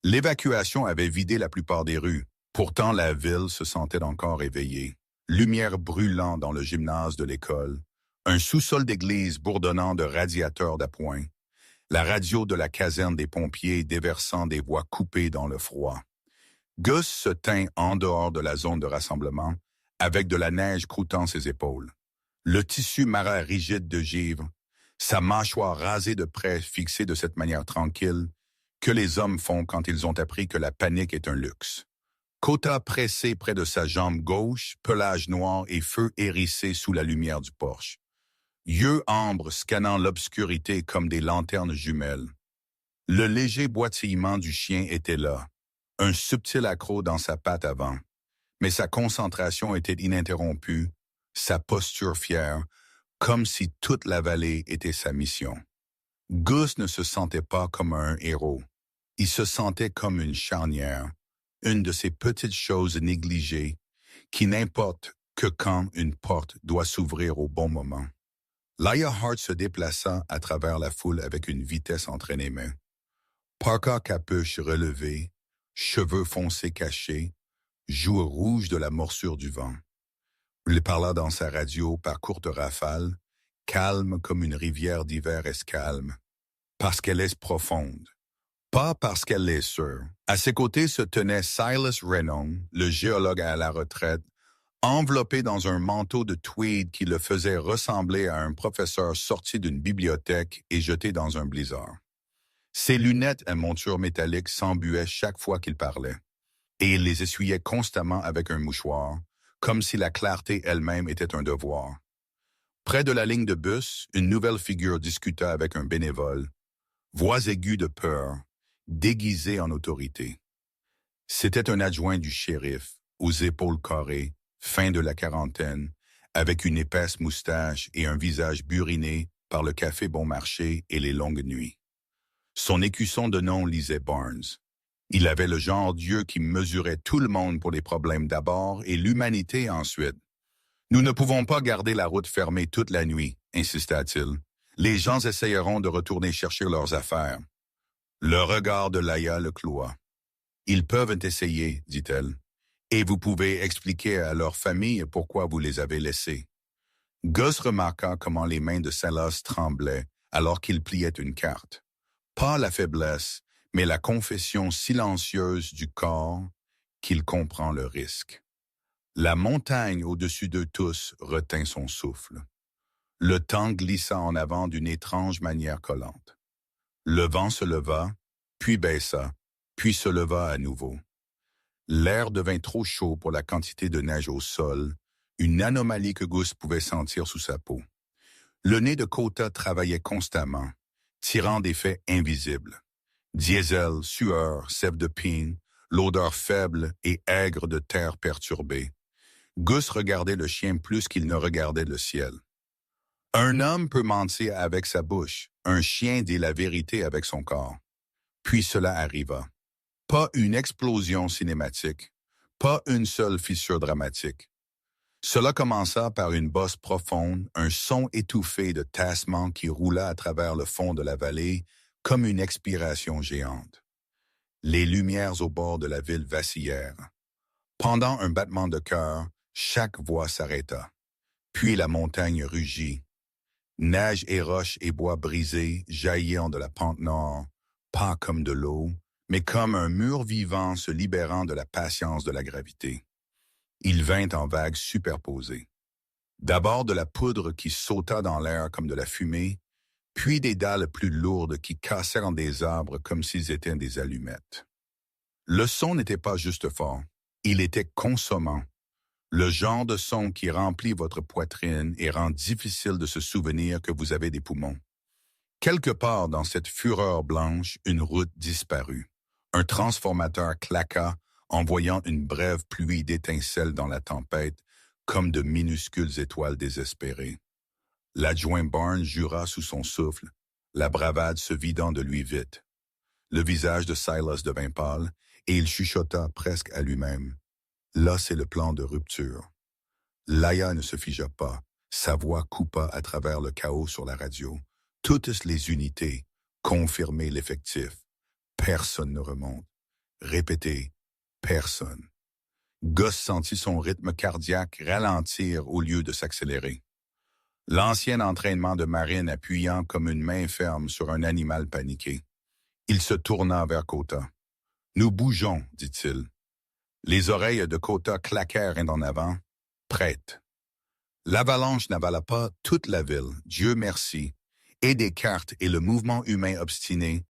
L'évacuation avait vidé la plupart des rues. Pourtant, la ville se sentait encore éveillée. Lumière brûlant dans le gymnase de l'école, un sous-sol d'église bourdonnant de radiateurs d'appoint, la radio de la caserne des pompiers déversant des voix coupées dans le froid. Gus se tint en dehors de la zone de rassemblement, avec de la neige croûtant ses épaules. Le tissu marin rigide de givre, sa mâchoire rasée de près fixée de cette manière tranquille que les hommes font quand ils ont appris que la panique est un luxe. Kota pressé près de sa jambe gauche, pelage noir et feu hérissé sous la lumière du porche. Yeux ambres scannant l'obscurité comme des lanternes jumelles. Le léger boitillement du chien était là, un subtil accroc dans sa patte avant, mais sa concentration était ininterrompue, sa posture fière, comme si toute la vallée était sa mission. Gus ne se sentait pas comme un héros. Il se sentait comme une charnière, une de ces petites choses négligées qui n'importe que quand une porte doit s'ouvrir au bon moment. Lionheart se déplaça à travers la foule avec une vitesse entraînée. Parka capuche relevée, cheveux foncés cachés, joues rouges de la morsure du vent. Il parla dans sa radio par courtes rafales, calme comme une rivière d'hiver escalme, parce qu'elle est profonde. Pas parce qu'elle l'est sûre. À ses côtés se tenait Silas Renon, le géologue à la retraite, enveloppé dans un manteau de tweed qui le faisait ressembler à un professeur sorti d'une bibliothèque et jeté dans un blizzard. Ses lunettes à monture métallique s'embuaient chaque fois qu'il parlait, et il les essuyait constamment avec un mouchoir, comme si la clarté elle-même était un devoir. Près de la ligne de bus, une nouvelle figure discuta avec un bénévole, voix aiguë de peur, déguisé en autorité. C'était un adjoint du shérif, aux épaules carrées, fin de la quarantaine, avec une épaisse moustache et un visage buriné par le café bon marché et les longues nuits. Son écusson de nom lisait Barnes. Il avait le genre Dieu qui mesurait tout le monde pour les problèmes d'abord et l'humanité ensuite. « Nous ne pouvons pas garder la route fermée toute la nuit », insista-t-il. « Les gens essayeront de retourner chercher leurs affaires. » Le regard de Laïa le cloua. « Ils peuvent essayer, dit-elle, et vous pouvez expliquer à leur famille pourquoi vous les avez laissés. » Gus remarqua comment les mains de Silas tremblaient alors qu'il pliait une carte. Pas la faiblesse, mais la confession silencieuse du corps qu'il comprend le risque. La montagne au-dessus d'eux tous retint son souffle. Le temps glissa en avant d'une étrange manière collante. Le vent se leva, puis baissa, puis se leva à nouveau. L'air devint trop chaud pour la quantité de neige au sol, une anomalie que Gus pouvait sentir sous sa peau. Le nez de Kota travaillait constamment, tirant des faits invisibles. Diesel, sueur, sève de pine, l'odeur faible et aigre de terre perturbée. Gus regardait le chien plus qu'il ne regardait le ciel. Un homme peut mentir avec sa bouche, un chien dit la vérité avec son corps. Puis cela arriva. Pas une explosion cinématique, pas une seule fissure dramatique. Cela commença par une bosse profonde, un son étouffé de tassement qui roula à travers le fond de la vallée comme une expiration géante. Les lumières au bord de la ville vacillèrent. Pendant un battement de cœur, chaque voix s'arrêta. Puis la montagne rugit. Neige et roches et bois brisés jaillirent de la pente nord, pas comme de l'eau, mais comme un mur vivant se libérant de la patience de la gravité. Il vint en vagues superposées. D'abord de la poudre qui sauta dans l'air comme de la fumée, puis des dalles plus lourdes qui cassèrent des arbres comme s'ils étaient des allumettes. Le son n'était pas juste fort, il était consommant. Le genre de son qui remplit votre poitrine et rend difficile de se souvenir que vous avez des poumons. Quelque part dans cette fureur blanche, une route disparut. Un transformateur claqua, envoyant une brève pluie d'étincelles dans la tempête, comme de minuscules étoiles désespérées. L'adjoint Barnes jura sous son souffle, la bravade se vidant de lui vite. Le visage de Silas devint pâle, et il chuchota presque à lui-même. Là, c'est le plan de rupture. Laïa ne se figea pas. Sa voix coupa à travers le chaos sur la radio. Toutes les unités, confirmez l'effectif. Personne ne remonte. Répétez, personne. Gus sentit son rythme cardiaque ralentir au lieu de s'accélérer. L'ancien entraînement de Marine appuyant comme une main ferme sur un animal paniqué. Il se tourna vers Kota. « Nous bougeons, dit-il. » Les oreilles de Kota claquèrent en avant, prêtes. L'avalanche n'avala pas toute la ville, Dieu merci, et des cartes et le mouvement humain obstiné